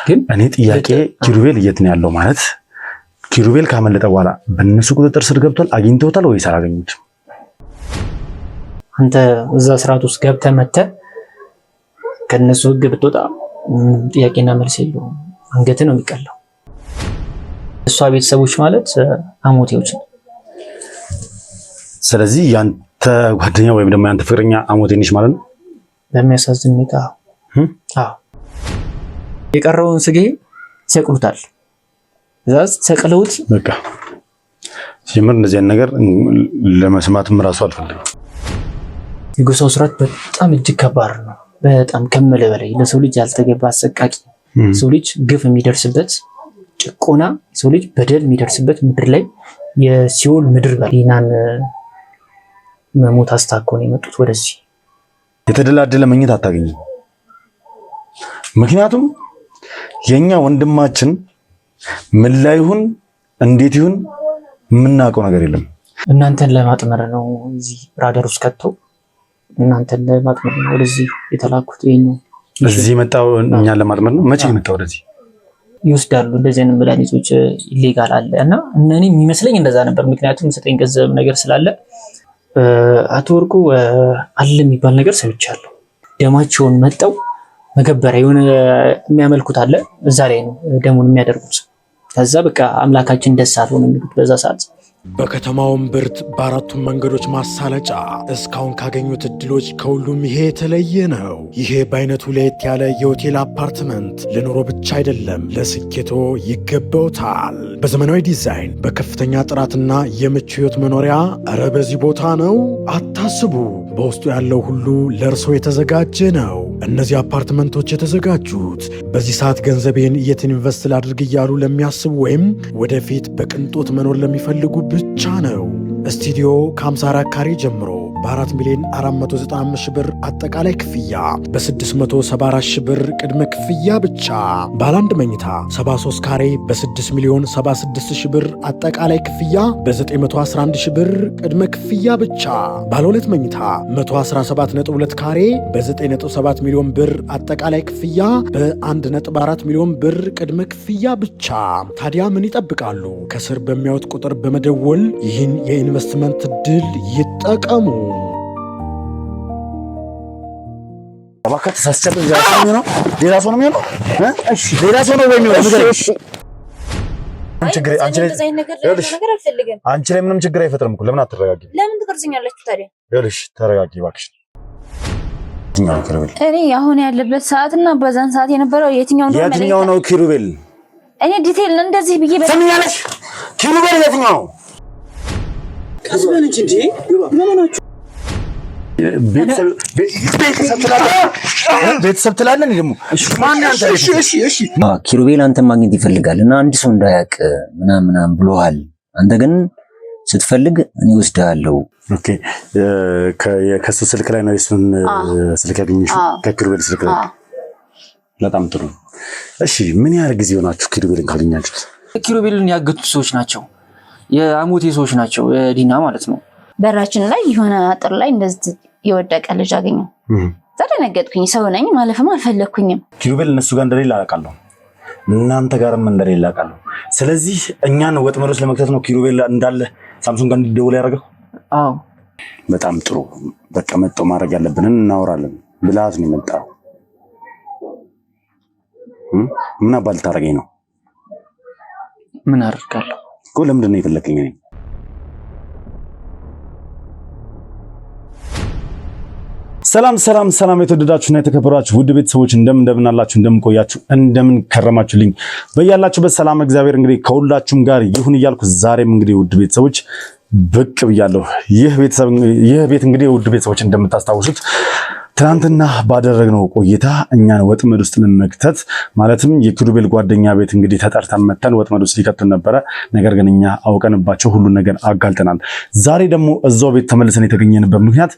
ግን እኔ ጥያቄ ኪሩቤል የት ነው ያለው? ማለት ኪሩቤል ካመለጠ በኋላ በእነሱ ቁጥጥር ስር ገብቷል? አግኝተውታል ወይስ አላገኙትም? አንተ እዛ ስርዓት ውስጥ ገብተህ መተህ ከነሱ ህግ ብትወጣ ጥያቄና መልስ የለውም። አንገትህ ነው የሚቀላው። እሷ ቤተሰቦች ማለት አሞቴዎች ነው። ስለዚህ ያንተ ጓደኛ ወይም ደግሞ ያንተ ፍቅረኛ አሞቴ ነች ማለት ነው። በሚያሳዝን ሁኔታ አዎ። የቀረውን ስጋ ይሰቅሉታል። እዛስ ሰቅለውት በቃ ሲምር እንደዚህ ነገር ለመስማትም ራሱ አልፈልግም። የጎሳው ስርዓት በጣም እጅግ ከባድ ነው። በጣም ከመለ በላይ ለሰው ልጅ ያልተገባ አሰቃቂ፣ ሰው ልጅ ግፍ የሚደርስበት ጭቆና፣ ሰው ልጅ በደል የሚደርስበት ምድር ላይ የሲኦል ምድር በሊናን መሞት አስታኮ ነው የመጡት ወደዚህ። የተደላደለ መኝታ አታገኝም። ምክንያቱም የኛ ወንድማችን ምን ላይ ይሁን እንዴት ይሁን የምናውቀው ነገር የለም። እናንተን ለማጥመር ነው እዚህ ራዳር ውስጥ ከተው እናንተን ለማጥመር ነው ወደዚህ የተላኩት። ይሄኛው እዚህ መጣው እኛን ለማጥመር ነው። መቼ መጣው ወደዚህ? ይወስዳሉ እንደዚህ አይነት መድኃኒቶች ኢሌጋል አለ እና እኔ የሚመስለኝ እንደዛ ነበር። ምክንያቱም ሰጠኝ ገንዘብ ነገር ስላለ አቶ ወርቁ አለ የሚባል ነገር ሰምቻለሁ። ደማቸውን መጠው መገበሪያ የሆነ የሚያመልኩት አለ እዛ ላይ ነው ደሙን የሚያደርጉት። ከዛ በቃ አምላካችን ደስ አለው ነው የሚሉት በዛ ሰዓት። በከተማው እምብርት በአራቱም መንገዶች ማሳለጫ እስካሁን ካገኙት እድሎች ከሁሉም ይሄ የተለየ ነው። ይሄ በአይነቱ ለየት ያለ የሆቴል አፓርትመንት ለኑሮ ብቻ አይደለም ለስኬቶ ይገባውታል። በዘመናዊ ዲዛይን በከፍተኛ ጥራትና የምቹ ህይወት መኖሪያ እረ በዚህ ቦታ ነው አታስቡ። በውስጡ ያለው ሁሉ ለእርሶ የተዘጋጀ ነው። እነዚህ አፓርትመንቶች የተዘጋጁት በዚህ ሰዓት ገንዘቤን የት ኢንቨስት ላድርግ እያሉ ለሚያስቡ ወይም ወደፊት በቅንጦት መኖር ለሚፈልጉ ብቻ ነው። ስቱዲዮ ከ54 ካሬ ጀምሮ በ4 ሚሊዮን 495 ሺህ ብር አጠቃላይ ክፍያ፣ በ674 ሺህ ብር ቅድመ ክፍያ ብቻ። ባለ አንድ መኝታ 73 ካሬ በ6 ሚሊዮን 76 ሺህ ብር አጠቃላይ ክፍያ፣ በ911 ሺህ ብር ቅድመ ክፍያ ብቻ። ባለ ሁለት መኝታ 117.2 ካሬ በ9.7 ሚሊዮን ብር አጠቃላይ ክፍያ፣ በ1.4 ሚሊዮን ብር ቅድመ ክፍያ ብቻ። ታዲያ ምን ይጠብቃሉ? ከስር በሚያዩት ቁጥር በመደወል ይህን የኢንቨስትመንት ዕድል ይጠቀሙ። አባካ ተሳስቻለሁ። ሌላ ሰው ነው የሚሆነው። እሺ ሌላ ሰው ነው ወይ የሚሆነው? እሺ አንቺ ላይ ምንም ችግር አይፈጥርም እኮ። ለምን አትረጋጊም? ለምን ትቀርጽኛላችሁ ታዲያ? ይኸውልሽ ተረጋጊ እባክሽ። እኔ አሁን ያለበት ሰዓትና በዛን ሰዓት የነበረው የትኛው ነው ኪሩቤል? እኔ ዲቴል እንደዚህ ብዬ ሰምኛለሽ። ኪሩቤል የትኛው ነው? ቀስበል እንጂ ምን ሆናችሁ? ቤተሰብ ትላለህ ደግሞ። እሺ ኪሩቤል አንተን ማግኘት ይፈልጋል እና አንድ ሰው እንዳያውቅ ምናምን ብሎሃል። አንተ ግን ስትፈልግ እኔ ወስድሃለሁ። ኦኬ ከሱ ስልክ ላይ ነው የሱን ስልክ ያገኘሽው? ከኪሩቤል ስልክ ላይ። በጣም ጥሩ። እሺ ምን ያህል ጊዜ ሆናችሁ ኪሩቤልን ካገኛችሁት? ኪሩቤልን ያገቱት ሰዎች ናቸው፣ የአሞቴ ሰዎች ናቸው፣ ዲና ማለት ነው። በራችን ላይ የሆነ አጥር ላይ እንደዚህ የወደቀ ልጅ አገኘው። ተደነገጥኩኝ። ሰው ነኝ ማለፍም አልፈለኩኝም። ኪሩቤል እነሱ ጋር እንደሌለ አውቃለሁ፣ እናንተ ጋርም እንደሌለ አውቃለሁ። ስለዚህ እኛን ወጥመድ ውስጥ ለመክተት ነው ኪሩቤል እንዳለ ሳምሶን ጋር እንዲደውል ያደረገው? አዎ በጣም ጥሩ። በቃ መጣው ማድረግ ያለብንን እናወራለን ብላት ነው የመጣው። ምን አባል ታረገኝ ነው? ምን አደርጋለሁ እኮ ለምንድን ነው የፈለከኝ? እኔ ሰላም የተወደዳችሁና የተከበራችሁ ውድ ቤተሰቦች እንደምን አላችሁ? እንደምን ቆያችሁ? እንደምን ከረማችሁልኝ? በያላችሁበት ሰላም እግዚአብሔር እንግዲህ ከሁላችሁም ጋር ይሁን እያልኩ ዛሬም እንግዲህ ውድ ቤተሰቦች ብቅ ብያለሁ። ይህ ቤት እንግዲህ ውድ ቤተሰቦች እንደምታስታውሱት ትናንትና ባደረግነው ቆይታ እኛን ወጥመድ ውስጥ ለመክተት ማለትም የኪሩቤል ጓደኛ ቤት እንግዲህ ተጠርተን መተን ወጥመድ ውስጥ ሊከቱን ነበረ። ነገር ግን እኛ አውቀንባቸው ሁሉን ነገር አጋልጠናል። ዛሬ ደግሞ እዛው ቤት ተመልሰን የተገኘንበት ምክንያት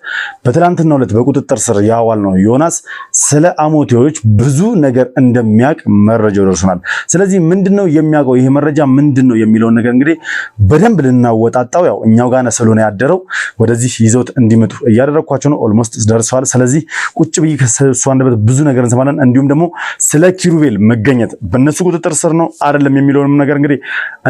በትናንትናው ዕለት በቁጥጥር ስር ያዋልነው ዮናስ ስለ አሞቴዎች ብዙ ነገር እንደሚያውቅ መረጃው ደርሶናል። ስለዚህ ምንድነው የሚያውቀው ይሄ መረጃ ምንድነው የሚለውን ነገር እንግዲህ በደንብ ልናወጣጣው ያው እኛው ጋር ስለሆነ ያደረው ወደዚህ ይዘውት እንዲመጡ እያደረኳቸው ነው። ኦልሞስት ደርሰዋል። ስለዚህ ቁጭ ብዬ ከእሱ አንደበት ብዙ ነገር እንሰማለን። እንዲሁም ደግሞ ስለ ኪሩቤል መገኘት በእነሱ ቁጥጥር ስር ነው አይደለም የሚለውንም ነገር እንግዲህ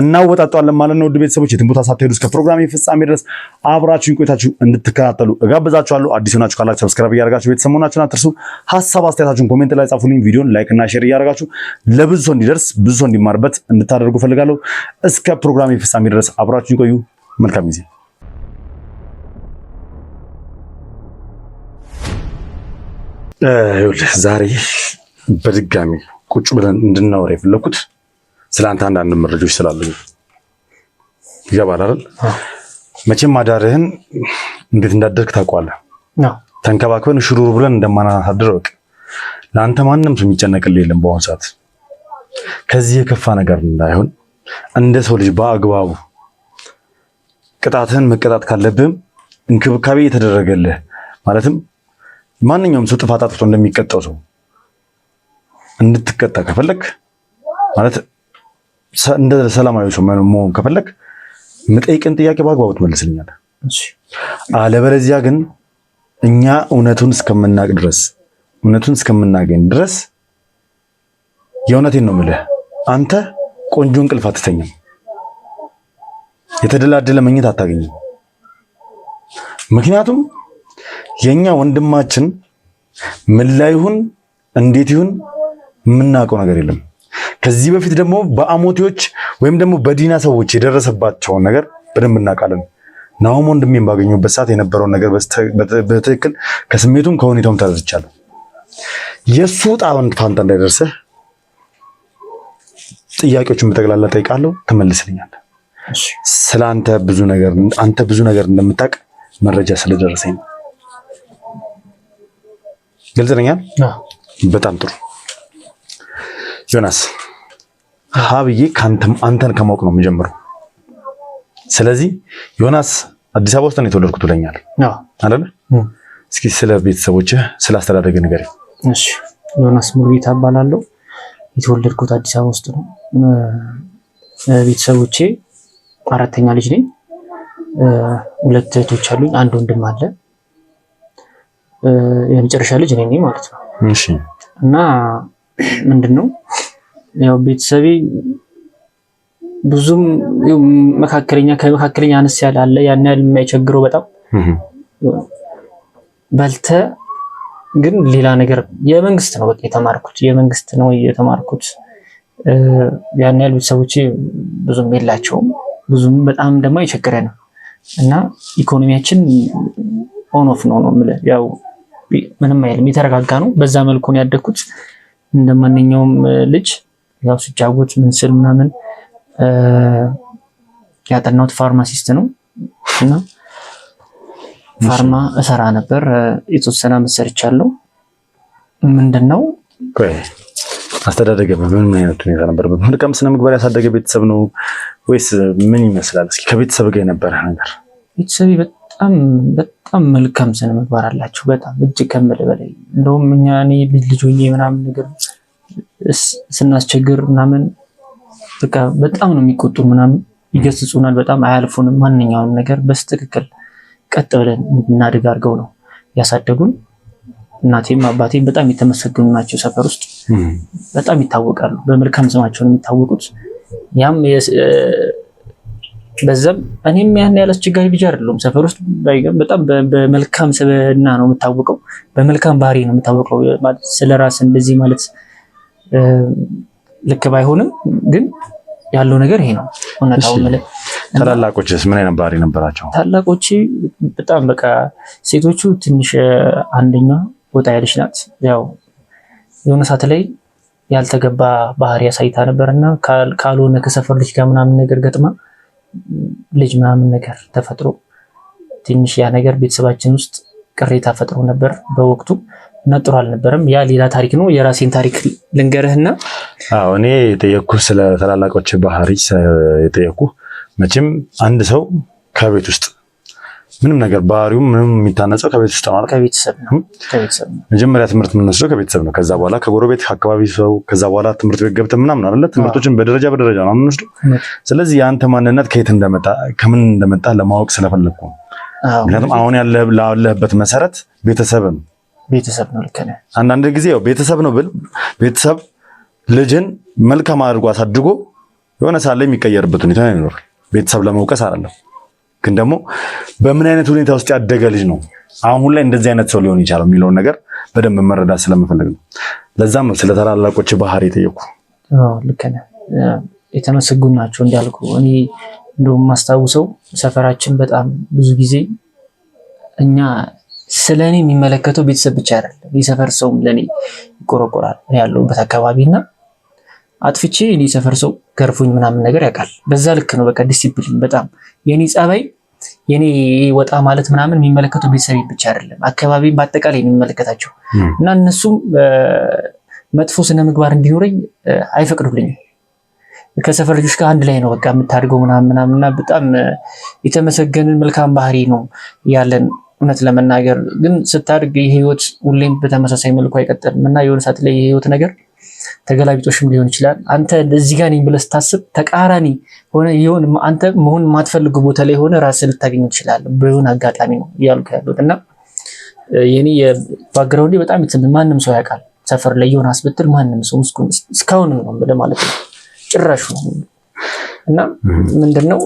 እናወጣጣለን ማለት ነው። ውድ ቤተሰቦች የትም ቦታ ሳትሄዱ እስከ ፕሮግራሜ ፍጻሜ ድረስ አብራችሁን ቆይታችሁ እንድትከታተሉ እጋብዛችኋለሁ። አዲስ ሆናችሁ ካላችሁ ሰብስክራይብ እያደረጋችሁ ቤተሰብ መሆናችሁን አትርሱ። ሀሳብ አስተያየታችሁን ኮሜንት ላይ ጻፉልኝ። ቪዲዮን ላይክ እና ሼር እያደረጋችሁ ለብዙ ሰው እንዲደርስ ብዙ ሰው እንዲማርበት እንድታደርጉ ፈልጋለሁ። እስከ ፕሮግራሜ ፍጻሜ ድረስ አብራችሁን ቆዩ። መልካም ጊዜ። ዛሬ በድጋሚ ቁጭ ብለን እንድናወራ የፈለኩት ስለ አንተ አንዳንድ መረጃዎች ስላሉኝ ይገባል አይደል? መቼም አዳርህን እንዴት እንዳደርክ ታውቀዋለህ። ተንከባክበን ሽሩሩ ብለን እንደማናሳድር ወቅ ለአንተ ማንም ሰው የሚጨነቅልህ የለም። በአሁኑ ሰዓት ከዚህ የከፋ ነገር እንዳይሆን እንደ ሰው ልጅ በአግባቡ ቅጣትህን መቀጣት ካለብህም እንክብካቤ የተደረገልህ ማለትም ማንኛውም ሰው ጥፋት አጥፍቶ እንደሚቀጣው ሰው እንድትቀጣ ከፈለክ ማለት እንደ ሰላማዊ ሰው መሆን ከፈለክ የምጠይቅን ጥያቄ በአግባቡ ትመልስልኛለህ። አለበለዚያ ግን እኛ እውነቱን እስከምናገኝ ድረስ የእውነቴን ነው የምልህ፣ አንተ ቆንጆ እንቅልፍ አትተኛም፣ የተደላደለ መኝታ አታገኝም። ምክንያቱም የኛ ወንድማችን ምን ላይ ይሁን እንዴት ይሁን የምናውቀው ነገር የለም። ከዚህ በፊት ደግሞ በአሞቴዎች ወይም ደግሞ በዲና ሰዎች የደረሰባቸውን ነገር በደንብ እናውቃለን። ናሆም ወንድሜን ባገኙበት ሰዓት የነበረውን ነገር በትክክል ከስሜቱም ከሁኔታውም ተረድቻለሁ። የሱ ጣውን ፋንታ እንዳይደርስህ ጥያቄዎችን በጠቅላላ ጠይቃለሁ፣ ትመልስልኛለህ። ስለ አንተ ብዙ ነገር እንደምታውቅ መረጃ ስለደረሰኝ ነው። ግልጽ ነኝ? በጣም ጥሩ ዮናስ፣ ሀብዬ አንተን ከማወቅ ነው የምጀምረው። ስለዚህ ዮናስ አዲስ አበባ ውስጥ ነው የተወለድኩት ብለኛል አይደል? እስኪ ስለ ቤተሰቦችህ ስለ አስተዳደግ ንገረኝ። እሺ፣ ዮናስ ሙሉጌታ እባላለሁ። የተወለድኩት አዲስ አበባ ውስጥ ነው። ቤተሰቦቼ አራተኛ ልጅ ነኝ። 2 እህቶች አሉኝ፣ አንድ ወንድም አለ። የመጨረሻ ልጅ ነኝ ማለት ነው። እሺ። እና ምንድነው ያው ቤተሰቤ ብዙም ከመካከለኛ አነስ ያለ አለ፣ ያን ያህል የማይቸግረው በጣም በልተ ግን ሌላ ነገር የመንግስት ነው በቃ የተማርኩት። ያን ያህል ቤተሰቦቼ ብዙም የላቸውም፣ ብዙም በጣም ደግሞ የቸገረ ነው እና ኢኮኖሚያችን ኦን ኦፍ ነው የምልህ። ያው ምንም አይልም፣ የተረጋጋ ነው። በዛ መልኩ ነው ያደግኩት። እንደማንኛውም ልጅ ያው ስጫወት ምን ስል ምናምን ያጠናሁት ፋርማሲስት ነው እና ፋርማ እሰራ ነበር። የተወሰነ ዓመት ሰርቻለሁ። ምንድነው አስተዳደገ በምን አይነት ሁኔታ ነበር? በመልካም ስነ ምግባር ያሳደገ ቤተሰብ ነው ወይስ ምን ይመስላል? እስኪ ከቤተሰብ ጋር የነበረ ነገር። ቤተሰቤ በጣም መልካም ስነ ምግባር አላቸው። በጣም እጅግ ከምልህ በላይ እንደውም እኔ ልጅ ሆኜ ምናምን ነገር ስናስቸግር ምናምን በቃ በጣም ነው የሚቆጡን ምናምን ይገስጹናል። በጣም አያልፉንም። ማንኛውንም ነገር በስትክክል ቀጥ ብለን እናድግ አድርገው ነው ያሳደጉን። እናቴም አባቴም በጣም የተመሰገኑ ናቸው። ሰፈር ውስጥ በጣም ይታወቃሉ። በመልካም ስማቸው ነው የሚታወቁት። ያም በዛም እኔም ያን ያለ አስቸጋሪ ልጅ አይደለሁም። ሰፈር ውስጥ በጣም በመልካም ስብዕና ነው የምታወቀው፣ በመልካም ባህሪ ነው የምታወቀው። ስለራስ እንደዚህ ማለት ልክ ባይሆንም ግን ያለው ነገር ይሄ ነው። ታላላቆችስ ምን አይነት ባህሪ ነበራቸው? ታላቆቼ በጣም በቃ ሴቶቹ ትንሽ አንደኛ ወጣ ያለች ናት። ያው የሆነ ሰዓት ላይ ያልተገባ ባህሪ ያሳይታ ነበርና ካልሆነ ከሰፈር ልጅ ጋር ምናምን ነገር ገጥማ ልጅ ምናምን ነገር ተፈጥሮ ትንሽ ያ ነገር ቤተሰባችን ውስጥ ቅሬታ ፈጥሮ ነበር በወቅቱ እና ጥሩ አልነበረም። ያ ሌላ ታሪክ ነው። የራሴን ታሪክ ልንገርህና እኔ የጠየኩ ስለ ታላላቆች ባህሪ የጠየኩ መቼም አንድ ሰው ከቤት ውስጥ ምንም ነገር ባህሪው ምንም የሚታነጸው ከቤት ውስጥ ማለት ከቤተሰብ ነው። መጀመሪያ ትምህርት የምንወስደው ከቤተሰብ ነው። ከዛ በኋላ ከጎረቤት አካባቢ ሰው፣ ከዛ በኋላ ትምህርት ቤት ገብተን ምናምን አይደለ? ትምህርቶችን በደረጃ ነው የምንወስደው። ስለዚህ የአንተ ማንነት ከየት እንደመጣ ከምን እንደመጣ ለማወቅ ስለፈለኩ ነው። ምክንያቱም አሁን ያለህበት መሰረት ቤተሰብ ነው። ቤተሰብ ነው። ልክ ነህ። አንዳንድ ጊዜ ያው ቤተሰብ ነው ብል ቤተሰብ ልጅን መልካም አድርጎ አሳድጎ የሆነ ሳለ የሚቀየርበት ሁኔታ ይኖራል። ቤተሰብ ለመውቀስ አይደለም፣ ግን ደግሞ በምን አይነት ሁኔታ ውስጥ ያደገ ልጅ ነው አሁን ላይ እንደዚህ አይነት ሰው ሊሆን ይችላል የሚለውን ነገር በደንብ መረዳት ስለምፈልግ ነው። ለዛም ነው ስለ ታላላቆች ባህሪ የጠየቁ። ልክ ነህ። የተመሰጉን ናቸው እንዳልኩ። እኔ እንደውም ማስታውሰው ሰፈራችን በጣም ብዙ ጊዜ እኛ ስለኔ የሚመለከተው ቤተሰብ ብቻ አይደለም፣ የሰፈር ሰውም ለኔ ይቆረቆራል። እኔ ያለሁበት አካባቢና አጥፍቼ እኔ ሰፈር ሰው ገርፎኝ ምናምን ነገር ያውቃል። በዛ ልክ ነው በቃ ዲሲፕሊን በጣም የኔ ጸባይ የኔ ወጣ ማለት ምናምን የሚመለከተው ቤተሰብ ብቻ አይደለም፣ አካባቢን በአጠቃላይ የሚመለከታቸው እና እነሱም መጥፎ ስነ ምግባር እንዲኖረኝ አይፈቅዱልኝም። ከሰፈር ልጆች ጋር አንድ ላይ ነው በቃ የምታድገው ምናምንና በጣም የተመሰገንን መልካም ባህሪ ነው ያለን። እውነት ለመናገር ግን ስታድግ የህይወት ሁሌም በተመሳሳይ መልኩ አይቀጥልም እና የሆነ ሰዓት ላይ የህይወት ነገር ተገላቢጦሽም ሊሆን ይችላል። አንተ እዚህ ጋር ነኝ ብለህ ስታስብ ተቃራኒ ሆነ ይሁን አንተ መሆን የማትፈልገው ቦታ ላይ ሆነ ራስህ ልታገኝ ትችላለህ። በሆነ አጋጣሚ ነው እያልኩ ያሉት እና የኔ የባክግራውንዴ በጣም ማንም ሰው ያውቃል። ሰፈር ላይ የሆነ አስብትል ማንም ሰው እስካሁን ነው ማለት ነው ጭራሽ ነው እና ምንድነው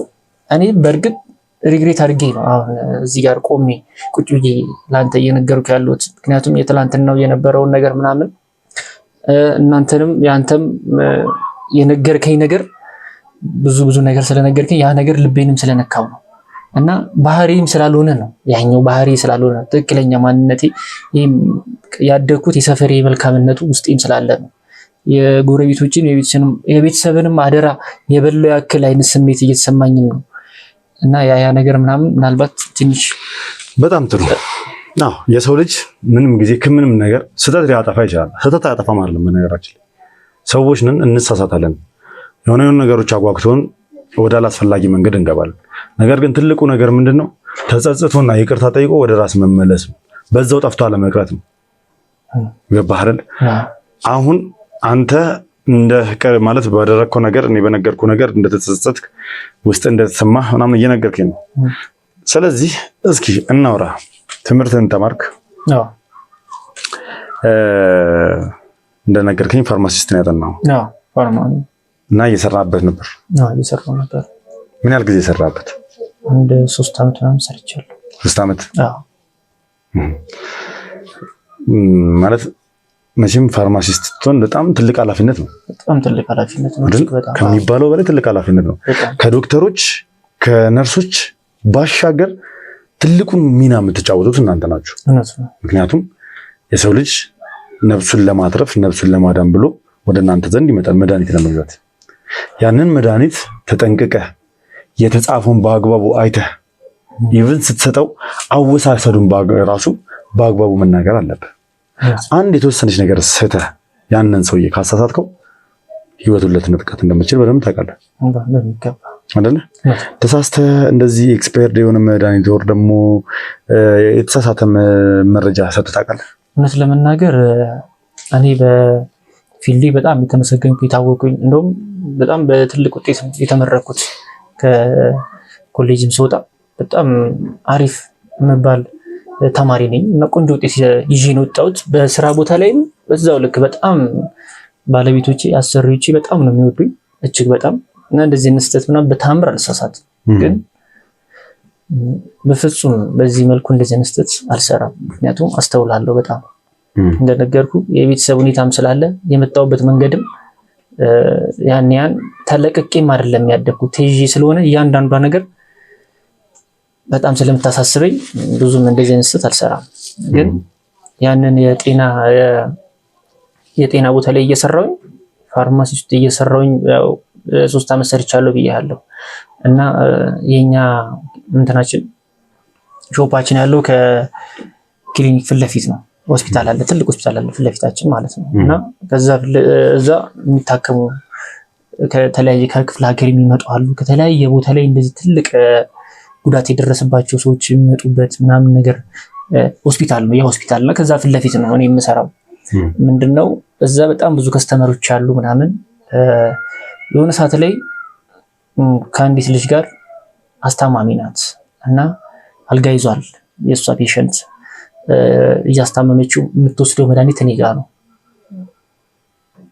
እኔ በእርግጥ ሪግሬት አድርጌ ነው አሁን እዚህ ጋር ቆሜ ቁጭ ብዬ ለአንተ እየነገርኩ ያለሁት። ምክንያቱም የትላንትናው የነበረውን ነገር ምናምን እናንተንም ያንተም የነገርከኝ ነገር ብዙ ነገር ስለነገርከኝ ያ ነገር ልቤንም ስለነካው ነው እና ባህሪም ስላልሆነ ነው ያኛው ባህሪ ስላልሆነ ትክክለኛ ማንነቴ ያደግኩት የሰፈሬ መልካምነቱ ውስጤም ስላለ ነው። የጎረቤቶችን የቤተሰብንም አደራ የበለው ያክል አይነት ስሜት እየተሰማኝም ነው እና ያ ነገር ምናልባት ትንሽ በጣም ጥሩ ነው። የሰው ልጅ ምንም ጊዜ ከምንም ነገር ስህተት ሊያጠፋ ይችላል። ስህተት አያጠፋም አይደለም። በነገራችን ሰዎች ነን፣ እንሳሳታለን። የሆነ ነገሮች አጓግቶን ወደ አላስፈላጊ መንገድ እንገባለን። ነገር ግን ትልቁ ነገር ምንድነው? ተጸጽቶና ይቅርታ ጠይቆ ወደ ራስ መመለስ፣ በዛው ጠፍቶ አለመቅረት ነው። ገባህ አይደል? አሁን አንተ ማለት ባደረግከው ነገር እኔ በነገርኩህ ነገር እንደተጸጸትክ ውስጥ እንደተሰማህ ምናምን እየነገርከኝ ነው። ስለዚህ እስኪ እናውራ። ትምህርትን ተማርክ? እንደነገርከኝ ፋርማሲስት ነው ያጠናው እና እየሰራበት ነበር? እየሰራሁ ነበር። ምን ያህል ጊዜ ሰራበት? አንድ 3 ዓመት ምናምን ሰርቻለሁ። 3 ዓመት? ማለት መቼም ፋርማሲስት ስትሆን በጣም ትልቅ ኃላፊነት ነው። በጣም ትልቅ ኃላፊነት ነው። ከሚባለው በላይ ትልቅ ኃላፊነት ነው። ከዶክተሮች ከነርሶች ባሻገር ትልቁን ሚና የምትጫወቱት እናንተ ናችሁ። ምክንያቱም የሰው ልጅ ነፍሱን ለማትረፍ ነፍሱን ለማዳን ብሎ ወደ እናንተ ዘንድ ይመጣል መድኃኒት ለመግዛት። ያንን መድኃኒት ተጠንቅቀህ የተጻፈውን በአግባቡ አይተህ ኢቭን ስትሰጠው አወሳሰዱን ራሱ በአግባቡ መናገር አለብህ። አንድ የተወሰነች ነገር ስተህ ያንን ሰውዬ ካሳሳትከው ህይወቱን ልትነጥቀት እንደምትችል በደንብ ታውቃለህ አይደለ? ተሳስተህ እንደዚህ ኤክስፓየርድ የሆነ መድኃኒት ወር ደግሞ የተሳሳተ መረጃ ሰጥተህ ታውቃለህ? እውነት ለመናገር እኔ በፊልዴ በጣም የተመሰገንኩ የታወቁኝ፣ እንደውም በጣም በትልቅ ውጤት የተመረኩት ከኮሌጅም ስወጣ በጣም አሪፍ መባል ተማሪ ነኝ እና ቆንጆ ውጤት ይዤ ነው የወጣሁት። በስራ ቦታ ላይም በዛው ልክ በጣም ባለቤቶቼ አሰሪዎቼ በጣም ነው የሚወዱኝ እጅግ በጣም እና እንደዚህ እንስተት ምናምን በታምር አልሳሳትም። ግን በፍጹም በዚህ መልኩ እንደዚህ እንስተት አልሰራም። ምክንያቱም አስተውላለሁ በጣም እንደነገርኩ የቤተሰብ ሁኔታም ስላለ የመጣሁበት መንገድም ያን ተለቅቄም አይደለም ያደግኩት ተይዤ ስለሆነ እያንዳንዷ ነገር በጣም ስለምታሳስበኝ ብዙም እንደዚህ እንስተት አልሰራም። ግን ያንን የጤና ቦታ ላይ እየሰራሁኝ ፋርማሲ ውስጥ እየሰራሁኝ ያው 3 ዓመት ሰርቻለሁ ብያለሁ እና የኛ እንትናችን ሾፓችን ያለው ከክሊኒክ ፊት ለፊት ነው። ሆስፒታል አለ፣ ትልቅ ሆስፒታል አለ ፊት ለፊታችን ማለት ነው። እና እዛ የሚታከሙ ከተለያየ ከክፍለ ሀገር የሚመጡ አሉ። ከተለያየ ቦታ ላይ እንደዚህ ትልቅ ጉዳት የደረሰባቸው ሰዎች የሚመጡበት ምናምን ነገር ሆስፒታል ነው። ያ ሆስፒታል እና ከዛ ፊት ለፊት ነው እኔ የምሰራው። ምንድነው እዛ በጣም ብዙ ከስተመሮች አሉ ምናምን። የሆነ ሰዓት ላይ ከአንዲት ልጅ ጋር አስታማሚ ናት እና አልጋ ይዟል የእሷ ፔሸንት እያስታመመችው የምትወስደው መድኃኒት እኔ ጋር ነው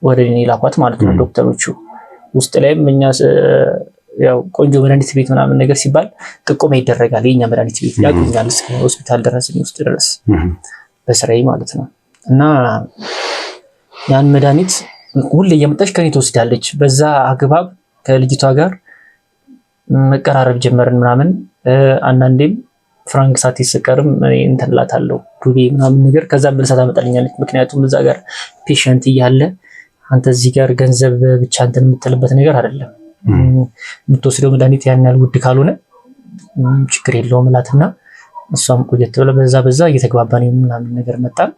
ወደ እኔ ላኳት ማለት ነው ዶክተሮቹ። ውስጥ ላይም እኛ ያው ቆንጆ መድኃኒት ቤት ምናምን ነገር ሲባል ጥቆማ ይደረጋል። የኛ መድኃኒት ቤት ያገኛል እስከ ሆስፒታል ድረስ ውስጥ ድረስ በስራዬ ማለት ነው። እና ያን መድኃኒት ሁሌ እየመጣች ከኔ ትወስዳለች። በዛ አግባብ ከልጅቷ ጋር መቀራረብ ጀመርን ምናምን። አንዳንዴም ፍራንክ ሳትሰቀርም እኔ እንትን እላታለሁ ዱቤ ምናምን ነገር ከዛ ብልሳ ታመጣልኛለች። ምክንያቱም እዛ ጋር ፔሸንት እያለ አንተ እዚህ ጋር ገንዘብ ብቻ እንትን የምትልበት ነገር አይደለም። የምትወስደው መድኃኒት ያን ያህል ውድ ካልሆነ ችግር የለውም እላትና እሷም ቆየት ብለ በዛ እየተግባባን ምናምን ነገር መጣን።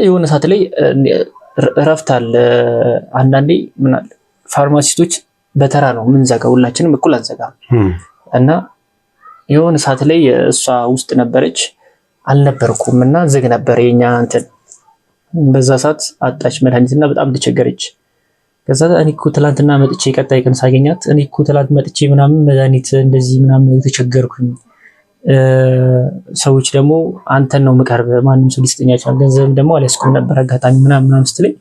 የሆነ ሰዓት ላይ እረፍት አለ። አንዳንዴ ምን አለ ፋርማሲስቶች በተራ ነው የምንዘጋው፣ ሁላችንም እኩል አንዘጋም። እና የሆነ ሰዓት ላይ እሷ ውስጥ ነበረች አልነበርኩም እና ዝግ ነበር የኛ እንትን። በዛ ሰዓት አጣች መድኃኒትና በጣም ተቸገረች። ከዛ እኔ እኮ ትላንትና መጥቼ ቀጣይ ቀን ሳገኛት እኔ እኮ ትላንት መጥቼ ምናምን መድኃኒት እንደዚህ ምናምን የተቸገርኩኝ፣ ሰዎች ደግሞ አንተን ነው የምቀርብ ማንም ሰው ሊስጠኝ አይችልም፣ ገንዘብ ደግሞ አልያዝኩም ነበር አጋጣሚ ምናምን ስትለኝ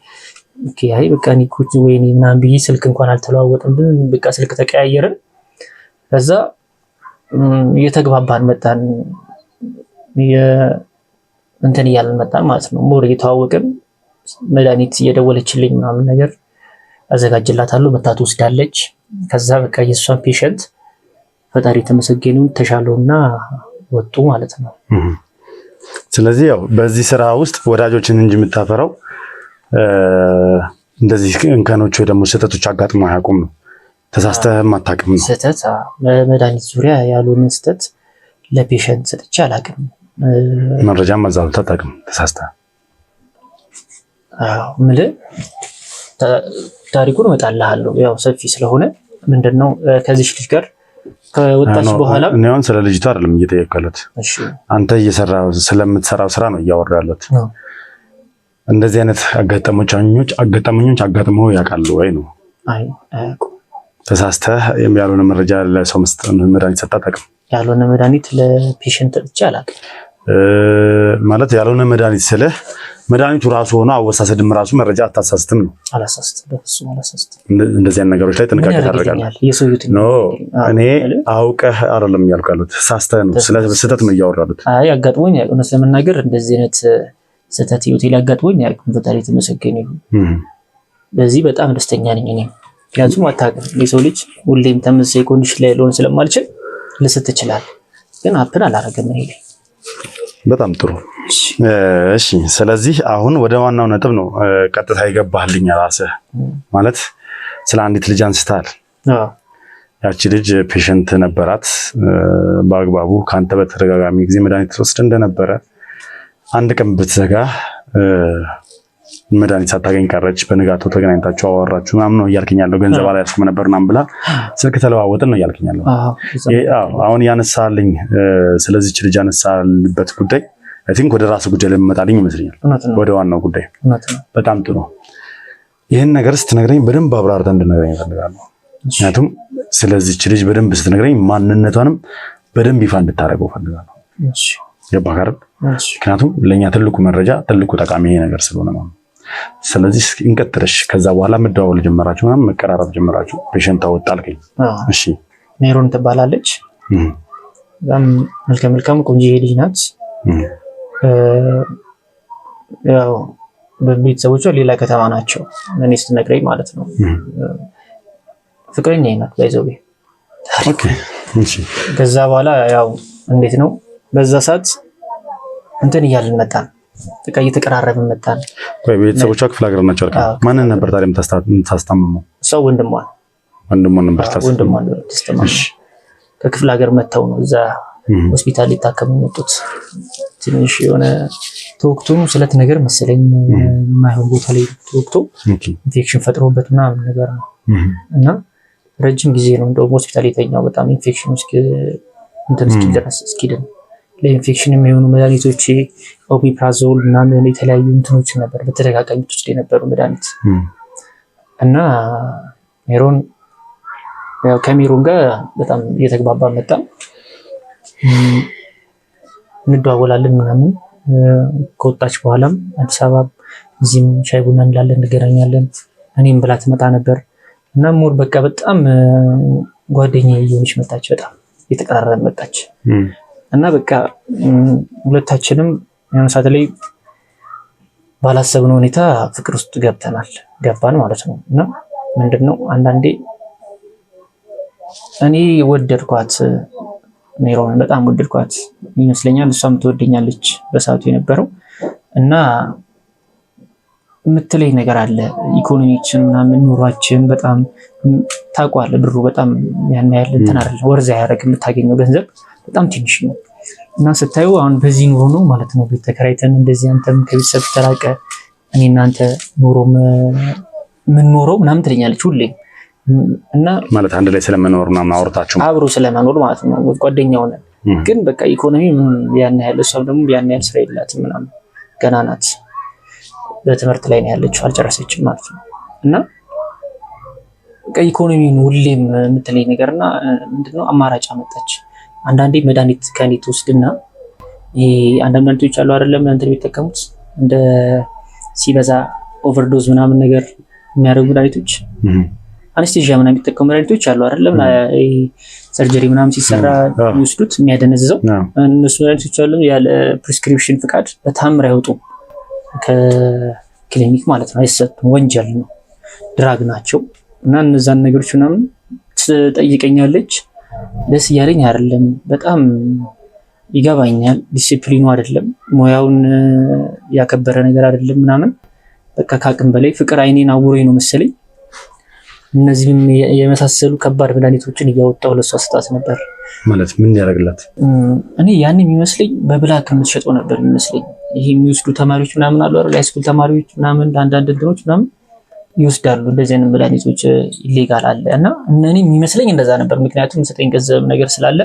ኦኬ አይ በቃ እኔ እኮ ወይኔ ምናምን ብዬ ስልክ እንኳን አልተለዋወጥም፣ በቃ ስልክ ተቀያየርን። ከዛ እየተግባባን መጣን፣ እንትን እያልን መጣን ማለት ነው። ሞር እየተዋወቅን መድኃኒት እየደወለችልኝ ምናምን ነገር አዘጋጅላታለሁ፣ መታ ትወስዳለች። ከዛ በቃ የእሷን ፔሸንት ፈጣሪ ተመሰገኑ ተሻለውና ወጡ ማለት ነው። ስለዚህ ያው በዚህ ስራ ውስጥ ወዳጆችን እንጂ የምታፈራው እንደዚህ እንከኖች ወይ ደግሞ ስህተቶች አጋጥሞ አያውቁም ነው። ተሳስተህም አታውቅም ነው። ስህተት በመድኃኒት ዙሪያ ያሉን ስህተት ለፔሸንት ሰጥቼ አላውቅም። መረጃም ማዛባት አታውቅም ተሳስተህ። ምልህ ታሪኩን እመጣልሃለሁ ያው ሰፊ ስለሆነ ምንድነው ከዚህ ልጅ ጋር ከወጣች በኋላ እኔ አሁን ስለ ልጅቷ አይደለም እየጠየቅኩት። እሺ አንተ እየሰራው ስለምትሰራው ስራ ነው እያወራሁ ያለሁት። እንደዚህ አይነት አጋጣሚዎች አጋጥመው ያውቃሉ ወይ ነው? አይ አያውቁም። ተሳስተህ ያልሆነ መረጃ ለሰው መስጠት መድኃኒት ሰጥተህ አታውቅም? ያልሆነ መድኃኒት ለፔሸንት ብቻ አላውቅም። ማለት ያልሆነ መድኃኒት ስልህ መድኃኒቱ ራሱ ሆኖ አወሳሰድም ራሱ መረጃ አታሳስትም ነው? አላሳስትም፣ በፍጹም አላሳስትም። እንደዚህ አይነት ነገሮች ላይ ጥንቃቄ ታደርጋለህ? እኔ አውቀህ አይደለም እያልኩ ያሉት ተሳስተህ ነው። ስለ ስህተት ነው እያወራሁ ያሉት። አይ አጋጥሞኝ እውነት ለመናገር እንደዚህ አይነት ስህተት ህይወቴ ላይ አጋጥሞኝ ያልኩኝ ፈጣሪ የተመሰገነ ይሁን። በዚህ በጣም ደስተኛ ነኝ እኔ። ምክንያቱም አታውቅም የሰው ልጅ ሁሌም ተመሳሳይ ኮንዲሽን ላይ ሊሆን ስለማልችል ልስት ይችላል፣ ግን አፕል አላረገም እኔ ላይ። በጣም ጥሩ እሺ። ስለዚህ አሁን ወደ ዋናው ነጥብ ነው ቀጥታ ይገባልኝ። ራስህ ማለት ስለ አንዲት ልጅ አንስታል። ያቺ ልጅ ፔሸንት ነበራት። በአግባቡ ካንተ በተደጋጋሚ ጊዜ መድኃኒት ትወስድ እንደነበረ አንድ ቀን ብትዘጋ መድኃኒት ሳታገኝ ቀረች። በንጋታው ተገናኝታችሁ አወራችሁ ምናምን ነው እያልከኝ ያለው። ገንዘብ አልያዝኩም ነበር ምናምን ብላ ስልክ ተለዋወጥን ነው እያልከኝ ያለው። አሁን ያነሳልኝ ስለዚህች ልጅ ያነሳልበት ጉዳይ አይ ቲንክ ወደ ራስ ጉዳይ ለመመጣልኝ ይመስለኛል፣ ወደ ዋናው ጉዳይ። በጣም ጥሩ። ይህን ነገር ስትነግረኝ በደንብ አብራርተህ እንድነግረኝ እፈልጋለሁ። ምክንያቱም ስለዚህች ልጅ በደንብ ስትነግረኝ ማንነቷንም በደንብ ይፋ እንድታደርገው እፈልጋለሁ። ገባህ አይደል? ምክንያቱም ለእኛ ትልቁ መረጃ ትልቁ ጠቃሚ ነገር ስለሆነ ነው። ስለዚህ እንቀጥልሽ። ከዛ በኋላ መደዋወል ጀመራችሁ ምናምን መቀራረብ ጀመራችሁ። ፔሸንቷ ወጣ አልከኝ። እሺ ሜሮን ትባላለች። በጣም መልካም ቆንጆ ልጅ ናት። ያው በቤተሰቦቿ ሌላ ከተማ ናቸው። እኔ ስትነግረኝ ማለት ነው። ፍቅረኛ ናት ባይዘው። ኦኬ እሺ። ከዛ በኋላ ያው እንዴት ነው በዛ ሰዓት እንትን እያልን መጣን፣ በቃ እየተቀራረብን መጣን። ወይ ቤተሰቦቿ ክፍለ ሀገር ናቸው አልከኝ። ማንን ነበር ታዲያ የምታስታምመው? ሰው ወንድሟን ነበር ታስታምመው። እሺ ከክፍለ ሀገር መተው ነው እዛ ሆስፒታል ሊታከሙ የመጡት። ትንሽ የሆነ ተወቅቶም ስለት ነገር መሰለኝ የማይሆን ቦታ ላይ ተወቅቶ ኢንፌክሽን ፈጥሮበት ምናምን ነገር ነው። እና ረጅም ጊዜ ነው እንደውም ሆስፒታል የተኛው። በጣም ኢንፌክሽን እንትን እስኪድን ለኢንፌክሽን የሚሆኑ መድኃኒቶች ኦሚፕራዞል ምናምን የተለያዩ እንትኖች ነበር በተደጋጋሚ ውስጥ የነበሩ መድኃኒት። እና ሜሮን ያው ከሜሮን ጋር በጣም እየተግባባ መጣ። እንደዋወላለን ምናምን። ከወጣች በኋላም አዲስ አበባ እዚህም ሻይ ቡና እንላለን፣ እንገናኛለን። እኔም ብላ ትመጣ ነበር እና ሞር በቃ በጣም ጓደኛዬ እየሆነች መጣች። በጣም የተቀራረበ መጣች እና በቃ ሁለታችንም የሆነ ሰዓት ላይ ባላሰብነው ሁኔታ ፍቅር ውስጥ ገባን ማለት ነው። እና ምንድነው አንዳንዴ እኔ ወደድኳት፣ ሜሮን በጣም ወደድኳት ይመስለኛል። እሷም ትወደኛለች በሰዓቱ የነበረው እና የምትለኝ ነገር አለ። ኢኮኖሚችን ምናምን ኑሯችን በጣም ታውቀዋለህ፣ ብሩ በጣም ያን ያህል እንትን አይደለም፣ ወርዛ ያደረግ የምታገኘው ገንዘብ በጣም ትንሽ ነው። እና ስታዩ አሁን በዚህ ኑሮ ነው ማለት ነው ቤት ተከራይተን እንደዚህ አንተም ከቤተሰብ ተራቀ እኔ እናንተ ኑሮ የምንኖረው ምናምን ትለኛለች ሁሌ። እና ማለት አንድ ላይ ስለመኖር ምናምን አውርታችሁ አብሮ ስለመኖር ማለት ነው ጓደኛ ሆነን፣ ግን በቃ ኢኮኖሚ ያን ያህል እሷም ደግሞ ያን ያህል ስራ የላትም ምናምን፣ ገና ናት፣ በትምህርት ላይ ነው ያለችው፣ አልጨረሰችም ማለት ነው። እና በቃ ኢኮኖሚውን ሁሌም የምትለኝ ነገርና ምንድነው አማራጭ አመጣች። አንዳንዴ መድኃኒት ከኔ ትወስድና አንዳንድ መድኃኒቶች አሉ አይደለም እንትን የሚጠቀሙት እንደ ሲበዛ ኦቨርዶዝ ምናምን ነገር የሚያደርጉ መድኃኒቶች፣ አነስቴዥያ ምናምን የሚጠቀሙ መድኃኒቶች አሉ አይደለም፣ ሰርጀሪ ምናምን ሲሰራ የሚወስዱት የሚያደነዝዘው እነሱ መድኃኒቶች አሉ። ያለ ፕሪስክሪፕሽን ፍቃድ በታምር አይወጡም ከክሊኒክ ማለት ነው፣ አይሰጡም፣ ወንጀል ነው፣ ድራግ ናቸው። እና እነዛን ነገሮች ምናምን ትጠይቀኛለች። ደስ እያለኝ አይደለም፣ በጣም ይገባኛል። ዲሲፕሊኑ አይደለም፣ ሙያውን ያከበረ ነገር አይደለም ምናምን። በቃ ከአቅም በላይ ፍቅር አይኔን አውሮኝ ነው መሰለኝ። እነዚህም የመሳሰሉ ከባድ መድኃኒቶችን እያወጣሁ ለሷ ስጣት ነበር። ማለት ምን ያደርግላት? እኔ ያን የሚመስለኝ በብላክ የምትሸጠው ነበር የሚመስለኝ። ይሄ የሚወስዱ ተማሪዎች ምናምን አሉ አይደል፣ ሃይስኩል ተማሪዎች ምናምን አንዳንድ እንትኖች ምናምን ይወስዳሉ እንደዚህ አይነት መድኃኒቶች፣ ኢሌጋል አለ። እና እኔ የሚመስለኝ እንደዛ ነበር፣ ምክንያቱም ሰጠኝ ገንዘብ ነገር ስላለ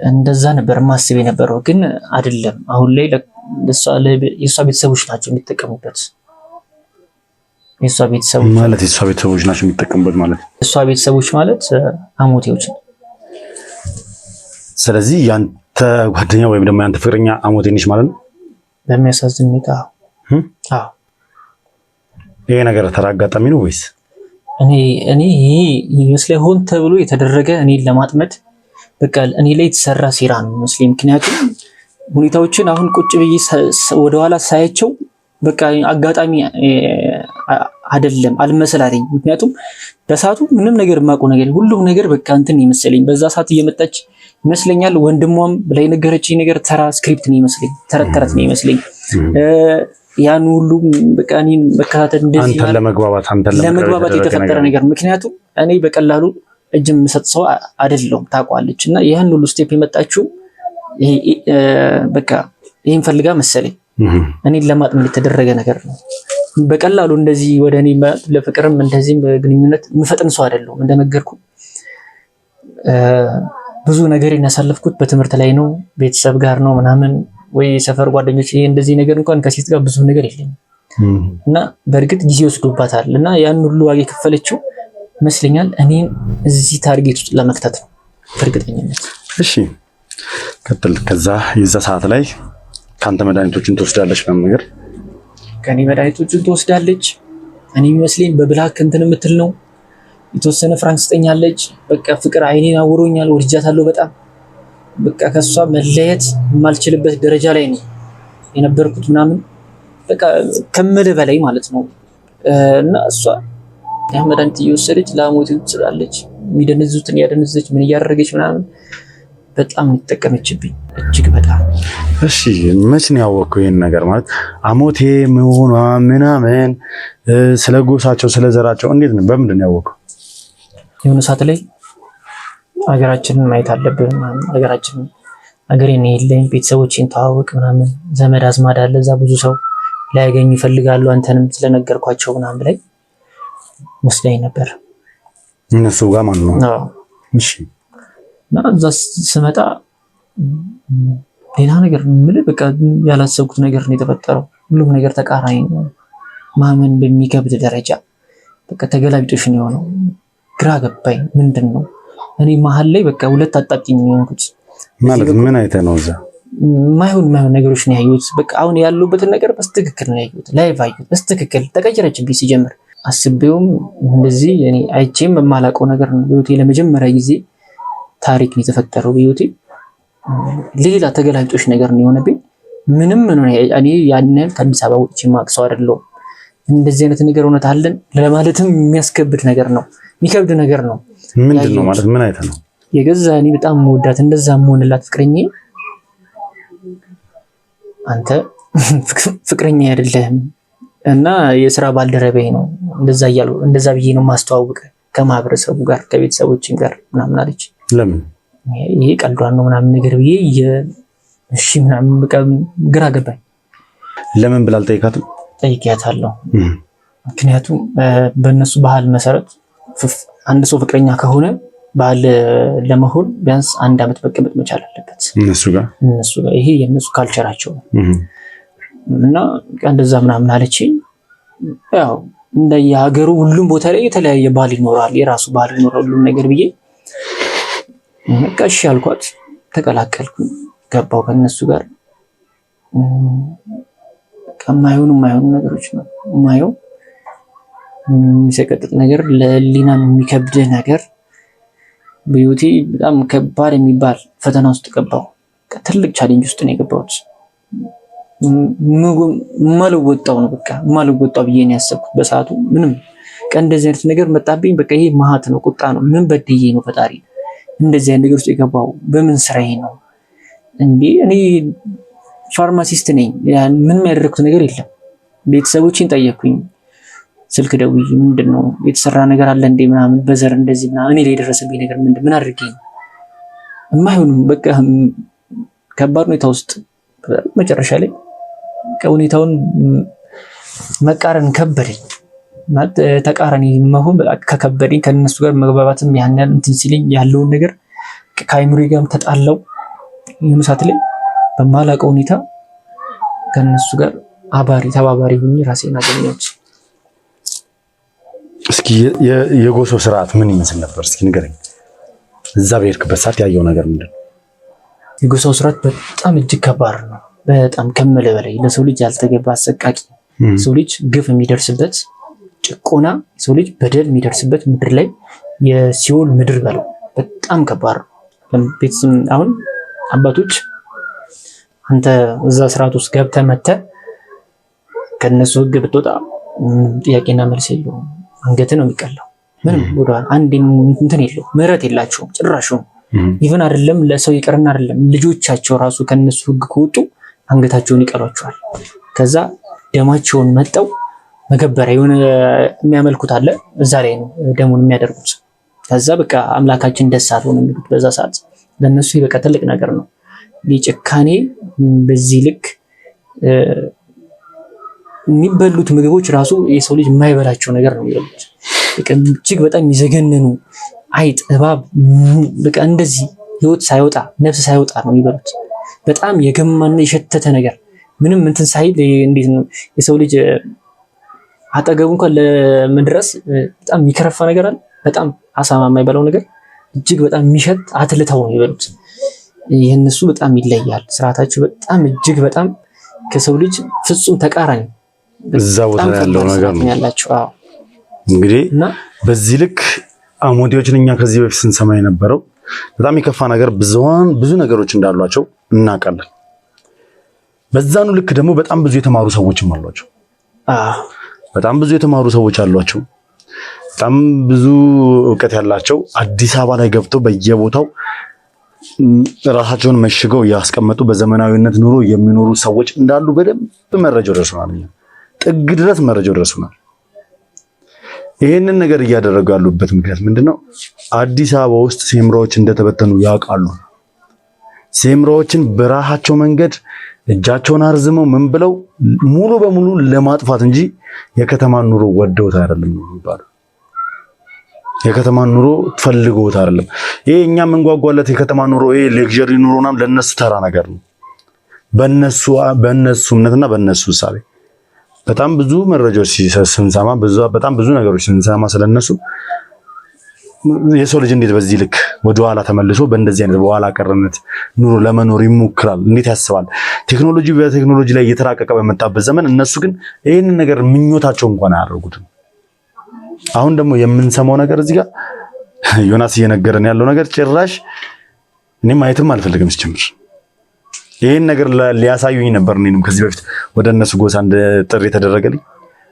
እንደዛ ነበር ማስብ የነበረው። ግን አይደለም። አሁን ላይ የእሷ ቤተሰቦች ናቸው የሚጠቀሙበት። የእሷ ቤተሰቦች ማለት የእሷ ቤተሰቦች ናቸው የሚጠቀሙበት ማለት የእሷ ቤተሰቦች ማለት አሞቴዎች ነው። ስለዚህ ያንተ ጓደኛ ወይም ደግሞ ያንተ ፍቅረኛ አሞቴ ነች ማለት ነው። በሚያሳዝን ሁኔታ አዎ። ይሄ ነገር ተራጋጣሚ ነው ወይስ? እኔ ይሄ ይመስለኝ ሆን ተብሎ የተደረገ እኔን ለማጥመድ በቃ እኔ ላይ የተሰራ ሴራ ነው ይመስለኝ። ምክንያቱም ሁኔታዎችን አሁን ቁጭ ብዬ ወደኋላ ሳያቸው በቃ አጋጣሚ አይደለም አልመሰላለኝ። ምክንያቱም በሰዓቱ ምንም ነገር የማውቀው ነገር ሁሉም ነገር በቃ እንትን ይመስለኝ። በዛ ሰዓት እየመጣች ይመስለኛል ወንድሟም ላይ ነገረችኝ ነገር ተራ ስክሪፕት ነው ይመስለኝ፣ ተረት ነው ይመስለኝ። ያን ሁሉ በቃ እኔን መከታተል እንደዚህ አንተን ለመግባባት የተፈጠረ ነገር። ምክንያቱም እኔ በቀላሉ እጅ የምሰጥ ሰው አይደለሁም ታውቋለች። እና ያን ሁሉ ስቴፕ የመጣችው በቃ ይሄን ፈልጋ መሰለኝ እኔን ለማጥመድ የተደረገ ነገር ነው። በቀላሉ እንደዚህ ወደ እኔ ለፍቅርም እንደዚህም በግንኙነት የምፈጥን ሰው አይደለሁም። እንደነገርኩ ብዙ ነገር ያሳለፍኩት በትምህርት ላይ ነው፣ ቤተሰብ ጋር ነው ምናምን፣ ወይ የሰፈር ጓደኞች። ይሄ እንደዚህ ነገር እንኳን ከሴት ጋር ብዙ ነገር የለኝም። እና በእርግጥ ጊዜ ወስዶባታል። እና ያን ሁሉ ዋጋ የከፈለችው ይመስለኛል እኔን እዚህ ታርጌት ውስጥ ለመክተት ነው በእርግጠኝነት። እሺ ቀጥል። ከዛ የዛ ሰዓት ላይ ከአንተ መድኃኒቶችን ትወስዳለች ምናምን ነገር? ከኔ መድኃኒቶችን ትወስዳለች። እኔ የሚመስለኝ በብላክ እንትን የምትል ነው። የተወሰነ ፍራንክ ስጠኛለች። በቃ ፍቅር አይኔን አውሮኛል፣ ወድጃታለሁ በጣም። በቃ ከሷ መለየት የማልችልበት ደረጃ ላይ ነው የነበርኩት ምናምን፣ በቃ ከምልህ በላይ ማለት ነው። እና እሷ ያ መድኃኒት እየወሰደች ለአሞቴ ትሰጣለች። የሚደነዙትን ያደነዘች ምን እያደረገች ምናምን፣ በጣም የተጠቀመችብኝ እጅግ በጣም። እሺ መች ነው ያወቅኸው ይሄን ነገር? ማለት አሞቴ መሆኗ ምናምን ስለ ጎሳቸው ስለ ዘራቸው እንዴት ነው በምንድን ነው ያወቅኸው? የሆነ ሰዓት ላይ ሀገራችንን ማየት አለብን፣ ሀገሬን የለኝ ቤተሰቦቼን ተዋወቅ ምናምን፣ ዘመድ አዝማድ አለ እዛ ብዙ ሰው ላያገኙ ይፈልጋሉ፣ አንተንም ስለነገርኳቸው ምናምን ላይ ወስዳኝ ነበር እነሱ ጋር ማለት ነው። እሺ እና እዛ ስመጣ ሌላ ነገር ምን በቃ ያላሰብኩት ነገር ነው የተፈጠረው። ሁሉም ነገር ተቃራኒ ነው፣ ማመን በሚከብድ ደረጃ በቃ ተገላቢጦሽ ነው የሆነው። ግራ ገባኝ። ምንድን ነው እኔ መሀል ላይ በቃ ሁለት አጣብቂኝ የሆንኩት። ማለት ምን አይተህ ነው እዛ? ማይሆን ነገሮች ነው ያዩት። በቃ አሁን ያሉበትን ነገር በስትክክል ነው ያዩት። ላይቭ አዩት በስትክክል ተቀየረችብኝ። ሲጀምር አስቤውም እንደዚህ እኔ አይቼም የማላውቀው ነገር ነው። በህይወቴ ለመጀመሪያ ጊዜ ታሪክ ነው የተፈጠረው በህይወቴ። ሌላ ተገላጮሽ ነገር ነው የሆነብኝ። ምንም ነው እኔ ያንን ከአዲስ አበባ ወጥቼ ማቅሰው አይደለም። እንደዚህ አይነት ነገር እውነት አለን ለማለትም የሚያስከብድ ነገር ነው፣ የሚከብድ ነገር ነው። ምንድነው ማለት ምን አይተ ነው? የገዛ እኔ በጣም መወዳት እንደዛ መሆንላት ፍቅረኛ አንተ ፍቅረኛ አይደለህም እና የስራ ባልደረባዬ ነው እንደዛ ብዬ ነው ማስተዋወቅ ከማህበረሰቡ ጋር ከቤተሰቦችም ጋር ምናምን አለች። ለምን ይሄ ቀልዷን ነው ምናምን ነገር ብዬ እሺ ምናምን በቃ ግራ ገባኝ። ለምን ብላ አልጠይቃትም? ጠይቂያታለሁ። ምክንያቱም በእነሱ ባህል መሰረት አንድ ሰው ፍቅረኛ ከሆነ ባህል ለመሆን ቢያንስ 1 ዓመት መቀመጥ መቻል አለበት እነሱ ጋር ይሄ የነሱ ካልቸራቸው ነው። እና እንደዛ ምናምን አለችኝ። ያው እንደየሀገሩ ሁሉም ቦታ ላይ የተለያየ ባህል ይኖራል፣ የራሱ ባህል ይኖራል ሁሉም ነገር ብዬ በቃ እሺ አልኳት። ተቀላቀልኩ፣ ገባው ከነሱ ጋር። ከማይሆኑ ነገሮች ነው ማየው። የሚሰቀጥጥ ነገር፣ ለሊና የሚከብድ ነገር በህይወቴ በጣም ከባድ የሚባል ፈተና ውስጥ ገባው። ትልቅ ቻሌንጅ ውስጥ ነው የገባሁት። ማልወጣው ነው በቃ ማልወጣው ብዬ ነው ያሰብኩት በሰዓቱ። ምንም እንደዚህ አይነት ነገር መጣብኝ። በቃ ይሄ መሀት ነው፣ ቁጣ ነው። ምን በድዬ ነው ፈጣሪ እንደዚህ አይነት ነገር ውስጥ የገባው? በምን ስራዬ ነው እንዴ? እኔ ፋርማሲስት ነኝ። ምንም ያደረኩት ነገር የለም። ቤተሰቦችን ጠየቅኩኝ፣ ስልክ ደውዬ ምንድነው የተሰራ ነገር አለ እንዴ ምናምን በዘር እንደዚህ ምናምን እኔ ላይ የደረሰብኝ ነገር ምን አድርጌ ነው? የማይሆንም በቃ ከባድ ሁኔታ ውስጥ መጨረሻ ላይ ሁኔታውን መቃረን ከበደኝ። ማለት ተቃራኒ መሆን ከከበደኝ ከነሱ ጋር መግባባትም ያን እንትን ሲለኝ ያለውን ነገር ከአይምሮዬ ጋርም ተጣላው። የምሳት ላይ በማላውቀው ሁኔታ ከነሱ ጋር ተባባሪ ሆኜ ራሴን አገኘሁት። እስኪ የጎሶ ስርዓት ምን ይመስል ነበር? እስኪ ንገረኝ። እዛ በሄድክበት ሰዓት ያየው ነገር ምንድን ነው? የጎሳው ስርዓት በጣም እጅግ ከባድ ነው። በጣም ከመለ በላይ ለሰው ልጅ ያልተገባ አሰቃቂ፣ ሰው ልጅ ግፍ የሚደርስበት ጭቆና፣ ሰው ልጅ በደል የሚደርስበት ምድር ላይ የሲኦል ምድር በለው በጣም ከባድ ነው። አሁን አባቶች አንተ እዛ ስርዓት ውስጥ ገብተህ መተህ ከነሱ ህግ ብትወጣ ጥያቄና መልስ የለውም። አንገት ነው የሚቀላው። ምንም ወደኋላ አንድ እንትን የለውም። ምህረት የላቸውም ጭራሹ። ኢቭን አይደለም ለሰው ይቀርና አይደለም ልጆቻቸው ራሱ ከነሱ ህግ ከወጡ አንገታቸውን ይቀሏቸዋል። ከዛ ደማቸውን መጠው መገበሪያ የሆነ የሚያመልኩት አለ፣ እዛ ላይ ነው ደሙን የሚያደርጉት። ከዛ በቃ አምላካችን ደስ አለው የሚሉት በዛ ሰዓት ለነሱ በቃ ትልቅ ነገር ነው። ጭካኔ በዚህ ልክ የሚበሉት ምግቦች ራሱ የሰው ልጅ የማይበላቸው ነገር ነው የሚበሉት። በቃ እጅግ በጣም የሚዘገነኑ አይጥ፣ እባብ በቃ እንደዚህ ህይወት ሳይወጣ ነፍስ ሳይወጣ ነው የሚበሉት። በጣም የገማና የሸተተ ነገር ምንም እንትን ሳይል እንዴት ነው የሰው ልጅ አጠገቡ እንኳን ለመድረስ በጣም የሚከረፋ ነገር አለ። በጣም አሳማ የማይበላው ነገር እጅግ በጣም የሚሸት አትልተው ነው የሚበሉት። የነሱ በጣም ይለያል ስርዓታቸው። በጣም እጅግ በጣም ከሰው ልጅ ፍጹም ተቃራኒ እዛ ቦታ ያለው ነገር ነው ያላቸው። አዎ እንግዲህ በዚህ ልክ አሞዲዎችን እኛ ከዚህ በፊት ስንሰማ የነበረው በጣም የከፋ ነገር ብዙ ነገሮች እንዳሏቸው እናውቃለን። በዛኑ ልክ ደግሞ በጣም ብዙ የተማሩ ሰዎችም አሏቸው። በጣም ብዙ የተማሩ ሰዎች አሏቸው። በጣም ብዙ እውቀት ያላቸው አዲስ አበባ ላይ ገብተው በየቦታው ራሳቸውን መሽገው ያስቀመጡ በዘመናዊነት ኑሮ የሚኖሩ ሰዎች እንዳሉ በደንብ መረጃው ደርሶናል። ጥግ ድረስ መረጃው ደርሶናል። ይሄንን ነገር እያደረጉ ያሉበት ምክንያት ምንድነው? አዲስ አበባ ውስጥ ሴምራዎች እንደተበተኑ ያውቃሉ። ሴምራዎችን በራሳቸው መንገድ እጃቸውን አርዝመው ምን ብለው ሙሉ በሙሉ ለማጥፋት እንጂ የከተማን ኑሮ ወደውት አይደለም የሚባለው። የከተማን ኑሮ ፈልገውት አይደለም። ይሄ እኛ የምንጓጓለት የከተማ ኑሮ ይሄ ሌክዠሪ ኑሮናም ለነሱ ተራ ነገር ነው። በነሱ እምነትና በነሱ ሳቤ በጣም ብዙ መረጃዎች ስንሰማ በጣም ብዙ ነገሮች ስንሰማ ስለነሱ የሰው ልጅ እንዴት በዚህ ልክ ወደኋላ ተመልሶ በእንደዚህ አይነት በኋላ ቀርነት ኑሮ ለመኖር ይሞክራል? እንዴት ያስባል? ቴክኖሎጂ በቴክኖሎጂ ላይ እየተራቀቀ በመጣበት ዘመን እነሱ ግን ይህንን ነገር ምኞታቸው እንኳን አያደርጉትም። አሁን ደግሞ የምንሰማው ነገር እዚህ ጋር ዮናስ እየነገረን ያለው ነገር ጭራሽ እኔም ማየትም አልፈልግም። ሲጀምር ይህን ነገር ሊያሳዩኝ ነበር። እኔንም ከዚህ በፊት ወደ እነሱ ጎሳ እንደ ጥሪ ተደረገልኝ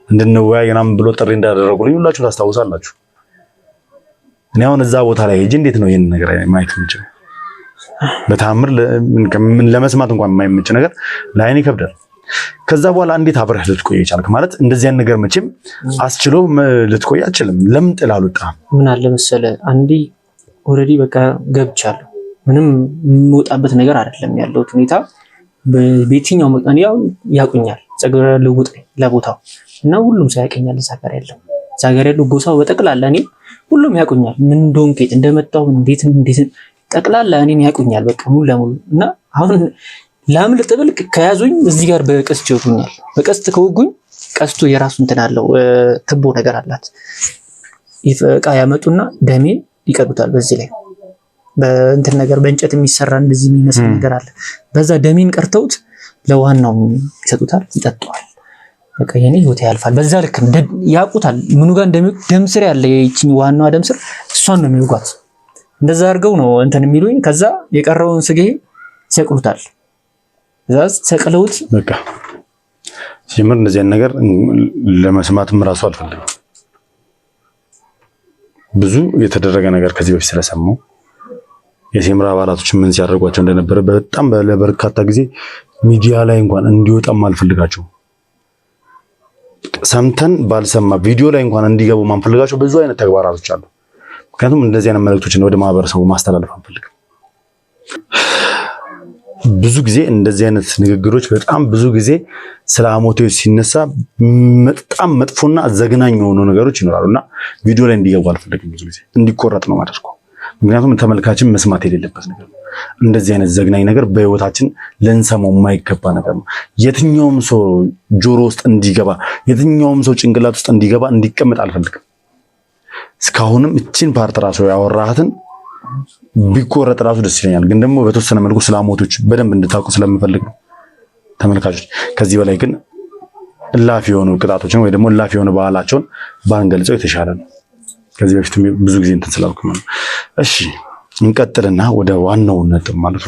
እንድንወያይ ምናምን ብሎ ጥሪ እንዳደረጉልኝ ሁላችሁ ታስታውሳላችሁ። እኔ አሁን እዛ ቦታ ላይ ሄጄ እንዴት ነው ይሄን ነገር ማየት የምችለው? በተአምር ለመስማት እንኳን የማይመች ነገር ለአይን ይከብዳል። ከዛ በኋላ እንዴት አብረህ ልትቆይ ይቻልክ? ማለት እንደዚህ አይነት ነገር መቼም አስችሎ ልትቆይ አትችልም። ለምን ጥላ አልወጣህም? ምን አለ መሰለህ አንዴ ኦልሬዲ በቃ ገብቻለሁ። ምንም የምወጣበት ነገር አይደለም ያለሁት ሁኔታ። በየትኛው መቀን ያው ያቁኛል ፀጉረ ልውጥ ለቦታው እና ሁሉም ሰው ያቀኛል። እዛ ጋር ያለው ጎሳው በጠቅላላ እኔ ሁሉም ያቁኛል። ምን እንደሆንኩ እንደመጣሁ እንዴት ጠቅላላ እኔን ያቁኛል በቃ ሙሉ ለሙሉ። እና አሁን ላምልጥ ብል ከያዙኝ እዚህ ጋር በቀስት ይወጉኛል። በቀስት ከወጉኝ ቀስቱ የራሱ እንትን አለው ትቦ ነገር አላት። እቃ ያመጡና ደሜን ይቀዱታል። በዚህ ላይ በእንትን ነገር በእንጨት የሚሰራ እንደዚህ የሚመስል ነገር አለ። በዛ ደሜን ቀርተውት ለዋናው ይሰጡታል፣ ይጠጣዋል። በቃ የኔ ህይወት ያልፋል። በዛ ልክ ያቁታል። ምኑ ጋር ደም ስር ያለ የቺን ዋናዋ ደም ስር እሷን ነው የሚወጓት። እንደዛ አድርገው ነው እንትን የሚሉኝ። ከዛ የቀረውን ስጌ ይሰቅሉታል። እዛ ሰቅለውት በቃ ሲምር እንደዚህ አይነት ነገር ለመስማትም ራሱ አልፈልግም። ብዙ የተደረገ ነገር ከዚህ በፊት ስለሰማው የሲምራ አባላቶች ምን ሲያደርጓቸው እንደነበረ በጣም ለበርካታ ጊዜ ሚዲያ ላይ እንኳን እንዲወጣም አልፈልጋቸው። ሰምተን ባልሰማ ቪዲዮ ላይ እንኳን እንዲገቡ ማንፈልጋቸው ብዙ አይነት ተግባራቶች አሉ። ምክንያቱም እንደዚህ አይነት መልእክቶችን ወደ ማህበረሰቡ ማስተላለፍ አንፈልግም። ብዙ ጊዜ እንደዚህ አይነት ንግግሮች በጣም ብዙ ጊዜ ስለ አሞቴዎች ሲነሳ በጣም መጥፎና ዘግናኝ የሆኑ ነገሮች ይኖራሉና ቪዲዮ ላይ እንዲገቡ አልፈልግም። ብዙ ጊዜ እንዲቆረጥ ነው ማድረግ። ምክንያቱም ተመልካችን መስማት የሌለበት ነገር ነው። እንደዚህ አይነት ዘግናኝ ነገር በህይወታችን ልንሰማው የማይገባ ነገር ነው። የትኛውም ሰው ጆሮ ውስጥ እንዲገባ፣ የትኛውም ሰው ጭንቅላት ውስጥ እንዲገባ እንዲቀመጥ አልፈልግም። እስካሁንም እቺን ፓርት ራሱ ያወራሃትን ቢቆረጥ ራሱ ደስ ይለኛል። ግን ደግሞ በተወሰነ መልኩ ስለ አሞቶች በደንብ እንድታውቁ ስለምፈልግ ነው ተመልካቾች። ከዚህ በላይ ግን እላፊ የሆኑ ቅጣቶችን ወይ ደግሞ እላፊ የሆኑ ባህላቸውን ባንገልጸው የተሻለ ነው። ከዚህ በፊት ብዙ ጊዜ እንትን ስላልኩ ነው። እሺ እንቀጥልና ወደ ዋናው ነጥብ ማለት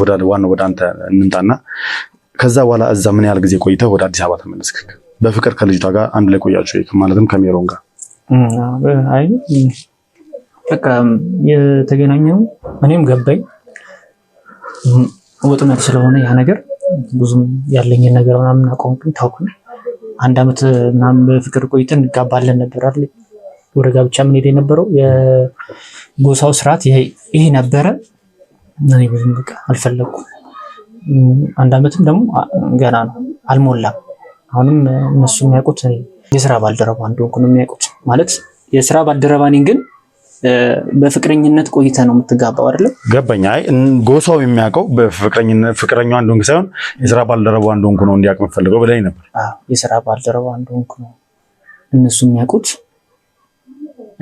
ወደ አንተ እንምጣና ከዛ በኋላ እዛ ምን ያህል ጊዜ ቆይተህ ወደ አዲስ አበባ ተመለስክ? በፍቅር ከልጅቷ ጋር አንድ ላይ ቆያችሁ ማለትም ከሜሮን ጋር? አይ በቃ የተገናኘው እኔም ገባኝ ወጥመድ ስለሆነ ያ ነገር ብዙም ያለኝን ነገር ምናምን አቆምኩኝ፣ ታውኩኝ። 1 ዓመት ምናምን በፍቅር ቆይተን እንጋባለን ነበር አይደል? ወደ ጋብቻ ምን ሄደ የነበረው የጎሳው ስርዓት ይሄ ነበረ። እኔ ብዙም በቃ አልፈለኩም። 1 ዓመትም ደግሞ ገና ነው አልሞላም። አሁንም እነሱ የሚያውቁት የስራ ባልደረባ እንደሆንኩ ነው የሚያውቁት። ማለት የስራ ባልደረባ ነኝ ግን በፍቅረኝነት ቆይተ ነው የምትጋባው አይደል? ገባኝ። አይ ጎሳው የሚያውቀው ፍቅረኛው እንደሆንክ ሳይሆን የስራ ባልደረባ እንደሆንኩ ነው እንዲያውቅ የምፈልገው ብለኝ ነበር። የስራ ባልደረባ እንደሆንኩ ነው እነሱ የሚያውቁት።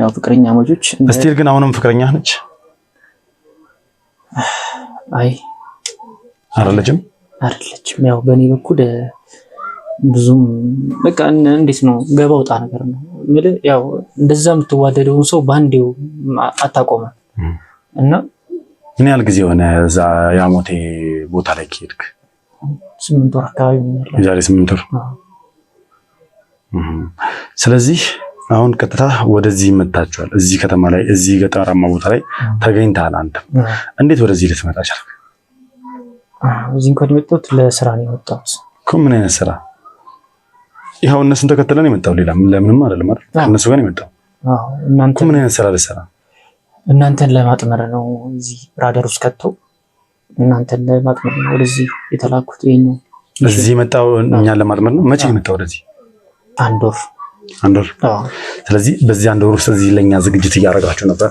ያው ፍቅረኛ ማጆች እስቲል ግን አሁንም ፍቅረኛ ነች? አይ አይደለችም። ያው በእኔ በኩል ብዙም በቃ እንዴት ነው ገባ ወጣ ነገር ነው ማለት ያው እንደዛ የምትዋደደውን ሰው ባንዴው አታቆመ እና ምን ያህል ጊዜ ሆነ እዛ የአሞቴ ቦታ ላይ ከሄድክ? 8 ወር አካባቢ ነው። የዛሬ 8 ወር። ስለዚህ አሁን ቀጥታ ወደዚህ መጣቻል። እዚህ ከተማ ላይ እዚህ ገጠራማ ቦታ ላይ ተገኝተሃል። አንተ እንዴት ወደዚህ ልትመጣ ቻልክ? እዚህ እንኳን የመጣሁት ለስራ ነው የመጣሁት። ምን አይነት ስራ? ይሄው እነሱን ተከትለን የመጣው ሌላ ለምንም አይደለም አይደል? እነሱ ጋር የመጣው እናንተ ምን አይነት ስራ ልትሰራ? እናንተን ለማጥመር ነው። እዚህ ራዳር ውስጥ ከተው እናንተን ለማጥመር ነው ወደዚህ የተላኩት። ይሄኛው እዚህ የመጣው እኛን ለማጥመር ነው። መቼ የመጣው ወደዚህ? 1 ወር። ስለዚህ በዚህ 1 ወር ውስጥ እዚህ ለኛ ዝግጅት እያደረጋችሁ ነበር?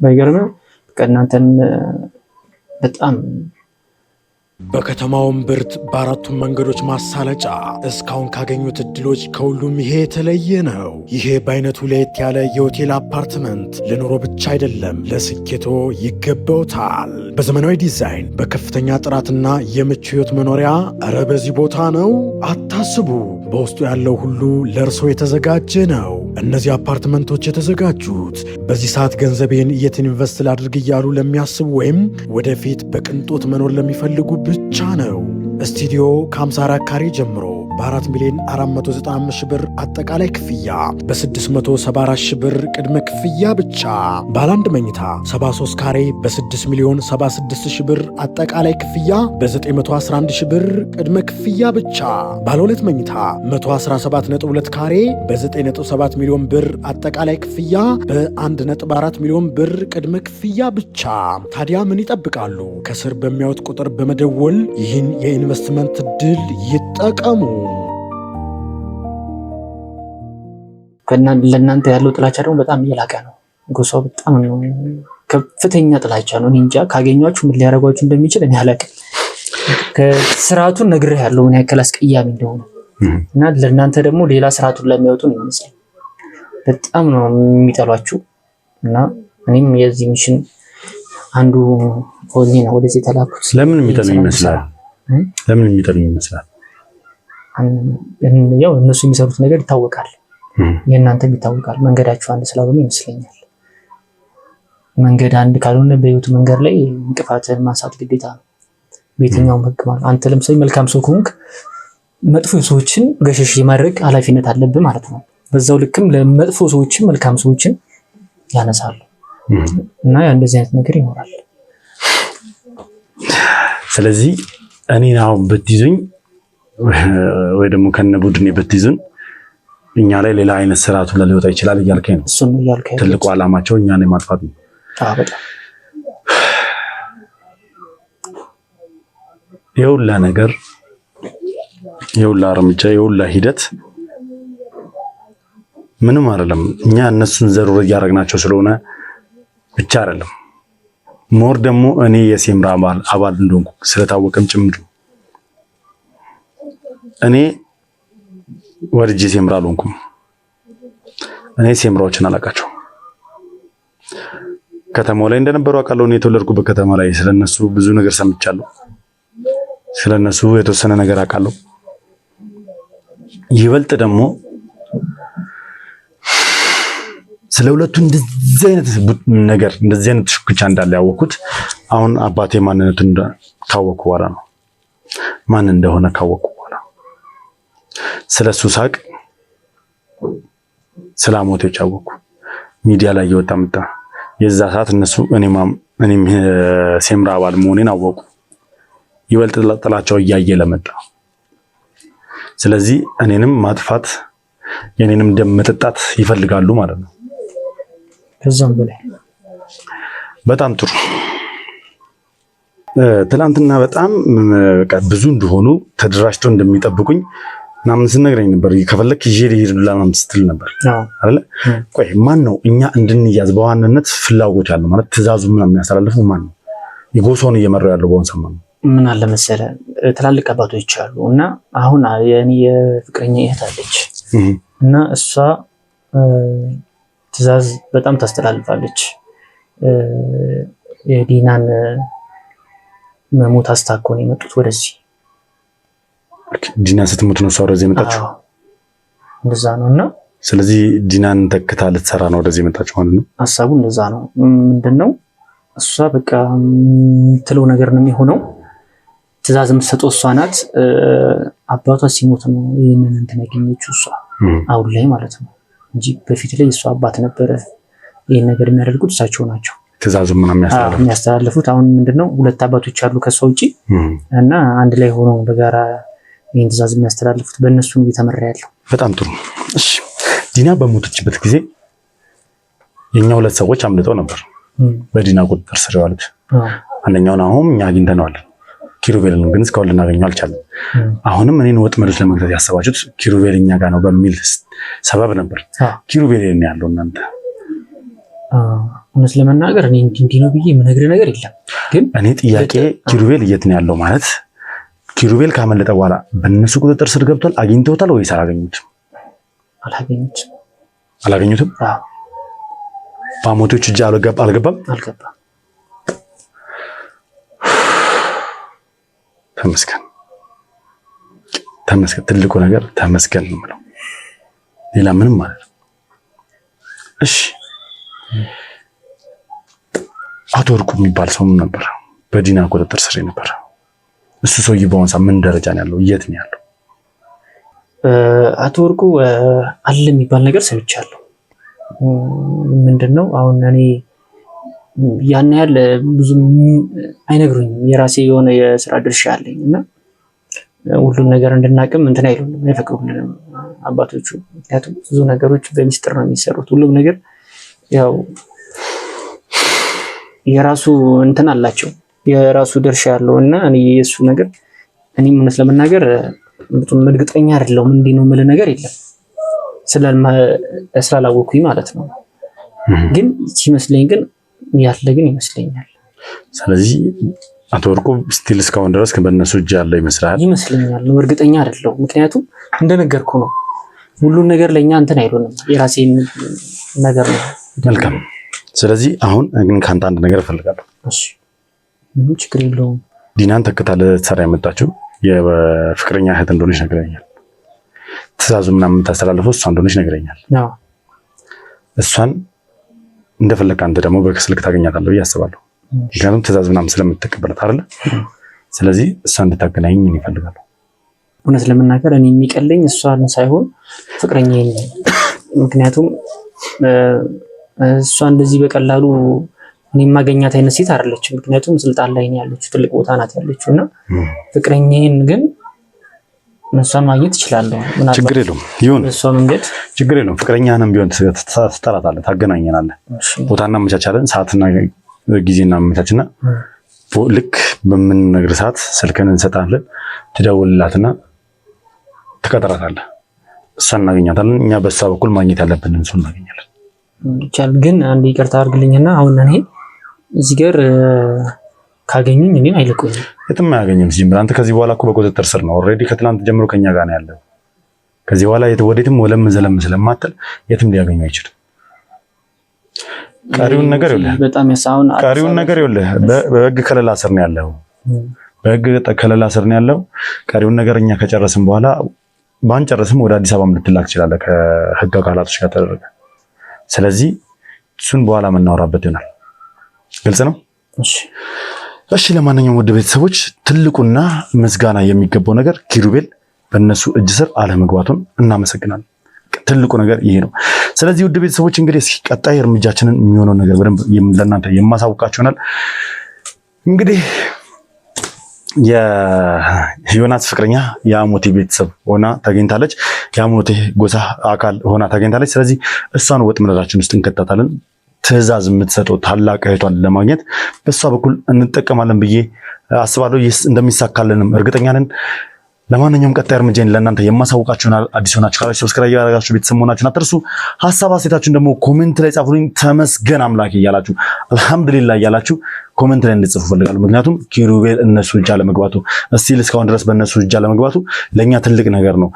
ባይገርም እናንተን በጣም በከተማው እምብርት በአራቱም መንገዶች ማሳለጫ እስካሁን ካገኙት እድሎች ከሁሉም ይሄ የተለየ ነው። ይሄ በአይነቱ ለየት ያለ የሆቴል አፓርትመንት ለኑሮ ብቻ አይደለም፣ ለስኬቶ ይገባውታል። በዘመናዊ ዲዛይን በከፍተኛ ጥራትና የምቹ ህይወት መኖሪያ፣ እረ በዚህ ቦታ ነው አታስቡ። በውስጡ ያለው ሁሉ ለእርሶ የተዘጋጀ ነው። እነዚህ አፓርትመንቶች የተዘጋጁት በዚህ ሰዓት ገንዘቤን የት ኢንቨስት ላድርግ እያሉ ለሚያስቡ ወይም ወደፊት በቅንጦት መኖር ለሚፈልጉ ብቻ ነው። ስቱዲዮ ከ54 ካሬ ጀምሮ በ4,495,000 ብር አጠቃላይ ክፍያ፣ በ674,000 ብር ቅድመ ክፍያ ብቻ። ባለ 1 መኝታ 73 ካሬ በ6,076,000 ብር አጠቃላይ ክፍያ፣ በ911,000 ብር ቅድመ ክፍያ ብቻ። ባለ 2 መኝታ 117.2 ካሬ በ9.7 ሚሊዮን ብር አጠቃላይ ክፍያ፣ በ1.4 ሚሊዮን ብር ቅድመ ክፍያ ብቻ። ታዲያ ምን ይጠብቃሉ? ከስር በሚያዩት ቁጥር በመደወል ይህን የኢንቨስትመንት ድል ይጠቀሙ። ለእናንተ ያለው ጥላቻ ደግሞ በጣም እየላቀ ነው። ጎሳው በጣም ነው ከፍተኛ ጥላቻ ነው። እኔ እንጃ ካገኟችሁ ምን ሊያደርጓችሁ እንደሚችል እኔ አላውቅም። ከስርዓቱን ነግሬሃለሁ ምን ያክል አስቀያሚ እንደሆነ እና ለእናንተ ደግሞ ሌላ ስርዓቱን ለሚያወጡ ነው ይመስለኝ። በጣም ነው የሚጠሏችሁ እና እኔም የዚህ ሚሽን አንዱ ሆኜ ነው ወደዚህ ተላኩት። ለምን የሚጠሉኝ ይመስላል? ለምን የሚጠሉኝ ይመስላል? ያው እነሱ የሚሰሩት ነገር ይታወቃል፣ የእናንተም ይታወቃል። መንገዳችሁ አንድ ስላልሆነ ይመስለኛል። መንገድ አንድ ካልሆነ በህይወቱ መንገድ ላይ እንቅፋትን ማንሳት ግዴታ ነው በየትኛውም ህግ ማለት። አንተ ለምሳሌ መልካም ሰው ከሆንክ መጥፎ ሰዎችን ገሸሽ የማድረግ ኃላፊነት አለብህ ማለት ነው። በዛው ልክም ለመጥፎ ሰዎችን መልካም ሰዎችን ያነሳሉ እና እንደዚህ አይነት ነገር ይኖራል። ስለዚህ እኔ አሁን ብትይዙኝ ወይ ደግሞ ከነ ቡድኔ ብትይዙን እኛ ላይ ሌላ አይነት ስርዓቱ ሊወጣ ይችላል እያልከኝ ነው። እሱን ነው እያልከኝ። ትልቁ ዓላማቸው እኛን የማጥፋት ነው። በጣም የሁላ ነገር የሁላ እርምጃ የሁላ ሂደት ምንም አይደለም። እኛ እነሱን ዘሩር እያደረግናቸው ስለሆነ ብቻ አይደለም። ሞር ደግሞ እኔ የሴምራ አባል እንደሆንኩ ስለታወቀም ጭምር እኔ ወርጄ ሴምራ አልሆንኩም። እኔ ሴምራዎችን አላውቃቸው። ከተማው ላይ እንደነበሩ አውቃለሁ። እኔ የተወለድኩበት ከተማ ላይ ስለነሱ ብዙ ነገር ሰምቻለሁ። ስለነሱ የተወሰነ ነገር አውቃለሁ። ይበልጥ ደግሞ ስለ ሁለቱ እንደዚህ አይነት ነገር እንደዚህ አይነት ሽኩቻ እንዳለ ያወቅኩት አሁን አባቴ ማንነቱን ካወቅኩ በኋላ ነው። ማን እንደሆነ ካወቅኩ በኋላ ስለሱ ሳቅ ስለ አሞቴዎች አወቅኩ። ሚዲያ ላይ እየወጣ መጣ። የዛ ሰዓት እነሱ እኔም ሴምራ አባል መሆኔን አወቁ። ይበልጥ ጥላቻው እያየ ለመጣ። ስለዚህ እኔንም ማጥፋት የኔንም ደም መጠጣት ይፈልጋሉ ማለት ነው። ከዛም በላይ በጣም ጥሩ። ትላንትና በጣም በቃ ብዙ እንደሆኑ ተደራጅተው እንደሚጠብቁኝ ምናምን ስነግረኝ ነበር። ከፈለክ ይዤ ልሄድ ምናምን ስትል ነበር አይደል? ቆይ ማን ነው እኛ እንድንያዝ በዋናነት ፍላጎት ያለው ማለት ትዕዛዙ ምናምን የሚያስተላልፈው ማን ነው? የጎሳውን እየመራው ያለው በአሁን ሰሞን ምን አለ መሰለህ ትላልቅ አባቶች አሉ እና አሁን የኔ የፍቅረኛ እህት አለች እና እሷ ትዕዛዝ በጣም ታስተላልፋለች። የዲናን መሞት አስታኮ ነው የመጡት ወደዚህ። ዲና ስትሞት ነው እሷ ወደዚህ የመጣችው? እንደዛ ነው እና ስለዚህ ዲናን ተክታ ልትሰራ ነው ወደዚህ የመጣችው ማለት ነው። ሀሳቡ እንደዛ ነው። ምንድነው እሷ በቃ የምትለው ነገር ነው የሚሆነው። ትዕዛዝ የምትሰጠው እሷ ናት። አባቷ ሲሞት ነው ይህንን እንትን ያገኘችው እሷ አሁን ላይ ማለት ነው እንጂ በፊት ላይ እሷ አባት ነበረ ይህን ነገር የሚያደርጉት እሳቸው ናቸው። ትዕዛዙ ምናምን የሚያስተላልፉት አሁን ምንድነው ሁለት አባቶች አሉ ከሷ ውጪ እና አንድ ላይ ሆኖ በጋራ ይህን ትዕዛዝ የሚያስተላልፉት በእነሱ እየተመራ ያለው። በጣም ጥሩ። እሺ ዲና በሞተችበት ጊዜ የኛ ሁለት ሰዎች አምልጠው ነበር በዲና ቁጥጥር ስር ያሉት። አንደኛውን አሁን እኛ አግኝተነዋል። ኪሩቤልን ግን እስካሁን ልናገኘው አልቻለም። አሁንም እኔን ወጥመዶች ለመግዛት ያሰባችሁት ኪሩቤል እኛ ጋር ነው በሚል ሰበብ ነበር። ኪሩቤል የት ነው ያለው እናንተ? እውነት ለመናገር እኔ እንዲህ ነው ብዬ የምነግርህ ነገር የለም። ግን እኔ ጥያቄ ኪሩቤል የት ነው ያለው ማለት ኪሩቤል ካመለጠ በኋላ በእነሱ ቁጥጥር ስር ገብቷል? አግኝተውታል ወይስ አላገኙትም? አላገኙትም። በአሞቶች እጅ አልገባም። ተመስገን። ትልቁ ነገር ተመስገን ነው የምለው፣ ሌላ ምንም ማለት ነው። እሺ አቶ ወርቁ የሚባል ሰው ነበር በዲና ቁጥጥር ስር ነበር። እሱ ሰውዬ በአሁኑ ሰዓት ምን ደረጃ ነው ያለው? የት ነው ያለው? አቶ ወርቁ አለ የሚባል ነገር ሰምቻለሁ። ምንድነው አሁን እኔ ያን ያህል ብዙ አይነግሩኝም። የራሴ የሆነ የስራ ድርሻ አለኝ እና ሁሉም ነገር እንድናቅም እንትን አይሉንም፣ አይፈቅዱልንም አባቶቹ። ምክንያቱም ብዙ ነገሮች በሚስጥር ነው የሚሰሩት። ሁሉም ነገር ያው የራሱ እንትን አላቸው፣ የራሱ ድርሻ ያለው እና እኔ የሱ ነገር እኔም እውነት ለመናገር በጣም እርግጠኛ አይደለሁም። እንዲህ ነው የምልህ ነገር የለም ስላላወኩኝ ማለት ነው። ግን ሲመስለኝ ግን ያለ ግን ይመስለኛል። ስለዚህ አቶ ወርቁ ስቲል እስካሁን ድረስ በእነሱ እጅ ያለ ይመስለኛል ነው፣ እርግጠኛ አይደለሁም። ምክንያቱም እንደነገርኩ ነው ሁሉን ነገር ለኛ እንትን አይሉንም፣ የራሴን ነገር ነው። መልካም። ስለዚህ አሁን ግን ከአንተ አንድ ነገር እፈልጋለሁ። እሺ ምንም ችግር የለውም። ዲናን ተክታ ልትሰራ የመጣችው የፍቅረኛ እህት እንደሆነች ነግረኛል። ትእዛዙ ምናምን የምታስተላልፈው እሷ እንደሆነች ነግረኛል። እሷን እንደፈለግ አንተ ደግሞ በስልክ ታገኛታለህ ብዬ አስባለሁ። ምክንያቱም ትእዛዝ ምናምን ስለምትቀበላት አይደለ? ስለዚህ እሷ እንድታገናኝ ይፈልጋሉ። እውነት ለመናገር እኔ የሚቀለኝ እሷን ሳይሆን ፍቅረኛዬን ነው። ምክንያቱም እሷ እንደዚህ በቀላሉ እኔ የማገኛት አይነት ሴት አይደለችም። ምክንያቱም ስልጣን ላይ ነው ያለችው፣ ትልቅ ቦታ ናት ያለችው እና ፍቅረኛዬን ግን እሷን ማግኘት እችላለሁ። ችግር የለውም ይሁን፣ እሷ መንገድ ችግር የለውም። ፍቅረኛህንም ቢሆን ትጠራታለህ፣ ታገናኘናለህ። ቦታ እናመቻቻለን፣ ሰዓትና ጊዜ እናመቻችና ልክ በምንነግር ሰዓት ስልክህን እንሰጣለን። ትደውልላትና ትቀጥራታለህ። እሷን እናገኛታለን። እኛ በእሷ በኩል ማግኘት ያለብንን ሰው እናገኛለን። ይቻል። ግን አንድ ይቅርታ አድርግልኝና አሁን እኔ እዚህ ጋር ካገኙኝ እኔን አይለቁኝም። የትም አያገኝም። ሲጀምር አንተ ከዚህ በኋላ እኮ በቁጥጥር ስር ነው። ኦልሬዲ ከትናንት ጀምሮ ከኛ ጋር ነው ያለው። ከዚህ በኋላ ወዴትም ወለም ዘለም ስለማትል የትም ሊያገኙ አይችልም። ቀሪውን ነገር ይኸውልህ፣ በጣም ያሳውን ቀሪውን ነገር ይኸውልህ፣ በህግ ከለላ ስር ነው ያለው። በህግ ከለላ ስር ነው ያለው። ቀሪውን ነገር እኛ ከጨረስን በኋላ ባንጨርስም ወደ አዲስ አበባ ልትላክ ትችላለህ ከህግ አካላቶች ጋር ተደረገ። ስለዚህ እሱን በኋላ የምናወራበት ይሆናል። ግልጽ ነው? እሺ። ለማንኛውም ውድ ቤተሰቦች ትልቁና ምስጋና የሚገባው ነገር ኪሩቤል በእነሱ እጅ ስር አለመግባቱን እናመሰግናለን። ትልቁ ነገር ይሄ ነው። ስለዚህ ውድ ቤተሰቦች እንግዲህ ቀጣይ እርምጃችንን የሚሆነው ነገር በደንብ ለእናንተ የማሳውቃችሁ ይሆናል። እንግዲህ የዮናስ ፍቅረኛ የአሞቴ ቤተሰብ ሆና ተገኝታለች። የአሞቴ ጎሳ አካል ሆና ተገኝታለች። ስለዚህ እሷን ወጥመዳችን ውስጥ እንከታታለን። ትዕዛዝ የምትሰጠው ታላቅ እህቷን ለማግኘት በእሷ በኩል እንጠቀማለን ብዬ አስባለሁ። እንደሚሳካልንም እርግጠኛ ነን። ለማንኛውም ቀጣይ እርምጃን ለእናንተ የማሳውቃችሁን አዲስ ሆናችሁ ካላችሁ ሰብስክራይብ ያደረጋችሁ ቤተሰብ መሆናችሁን አትርሱ። ሀሳብ አስተያየታችሁን ደግሞ ኮሜንት ላይ ጻፉልኝ። ተመስገን አምላክ እያላችሁ አልሐምዱሊላህ እያላችሁ ኮሜንት ላይ እንድጽፉ ፈልጋለሁ። ምክንያቱም ኪሩቤል እነሱ እጅ አለመግባቱ እስቲል እስካሁን ድረስ በእነሱ እጅ አለመግባቱ ለእኛ ትልቅ ነገር ነው።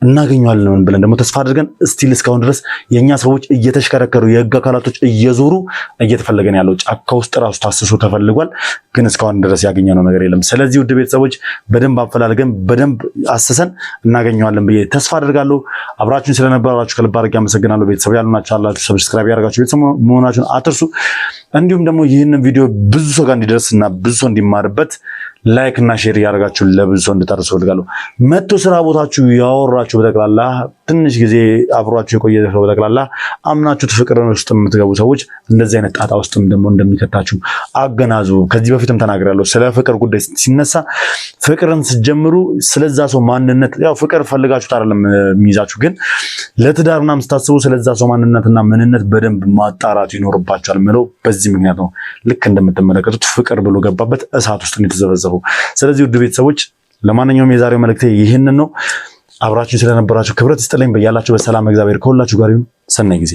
እናገኘዋለን ብለን ደግሞ ተስፋ አድርገን እስቲል እስካሁን ድረስ የእኛ ሰዎች እየተሽከረከሩ የህግ አካላቶች እየዞሩ እየተፈለገን ያለው ጫካ ውስጥ ራሱ ታስሶ ተፈልጓል። ግን እስካሁን ድረስ ያገኘነው ነገር የለም። ስለዚህ ውድ ቤተሰቦች በደንብ አፈላልገን በደንብ አስሰን እናገኘዋለን ብዬ ተስፋ አድርጋለሁ። አብራችሁን ስለነበራችሁ ከልብ አድርጌ አመሰግናለሁ። ቤተሰብ ያሉናችሁ አላችሁ ሰብስክራይብ ያደርጋችሁ ቤተሰብ መሆናችሁን አትርሱ። እንዲሁም ደግሞ ይህንን ቪዲዮ ብዙ ሰው ጋር እንዲደርስና ብዙ ሰው እንዲማርበት ላይክ እና ሼር ያደርጋችሁ ለብዙ ሰው እንድታደርሱ ፈልጋለሁ። መጥቶ ስራ ቦታችሁ ያወራችሁ በጠቅላላ ትንሽ ጊዜ አብሯችሁ የቆየ ሰው በጠቅላላ አምናችሁ ፍቅርን ውስጥ የምትገቡ ሰዎች እንደዚህ አይነት ጣጣ ውስጥም ደግሞ እንደሚከታችሁ አገናዙ። ከዚህ በፊትም ተናግሬያለሁ። ስለ ፍቅር ጉዳይ ሲነሳ ፍቅርን ስትጀምሩ ስለዛ ሰው ማንነት ያው ፍቅር ፈልጋችሁት አይደለም የሚይዛችሁ፣ ግን ለትዳር ምናምን ስታስቡ ስለዛ ሰው ማንነትና ምንነት በደንብ ማጣራት ይኖርባችኋል ምለው በዚህ ምክንያት ነው። ልክ እንደምትመለከቱት ፍቅር ብሎ ገባበት እሳት ውስጥ ነው የተዘበዘበው። ስለዚህ ውድ ቤተሰቦች ለማንኛውም የዛሬው መልእክቴ ይህንን ነው። አብራችሁ ስለነበራችሁ ክብረት ይስጥልኝ። በያላችሁ በሰላም እግዚአብሔር ከሁላችሁ ጋር ይሁን። ሰናይ ጊዜ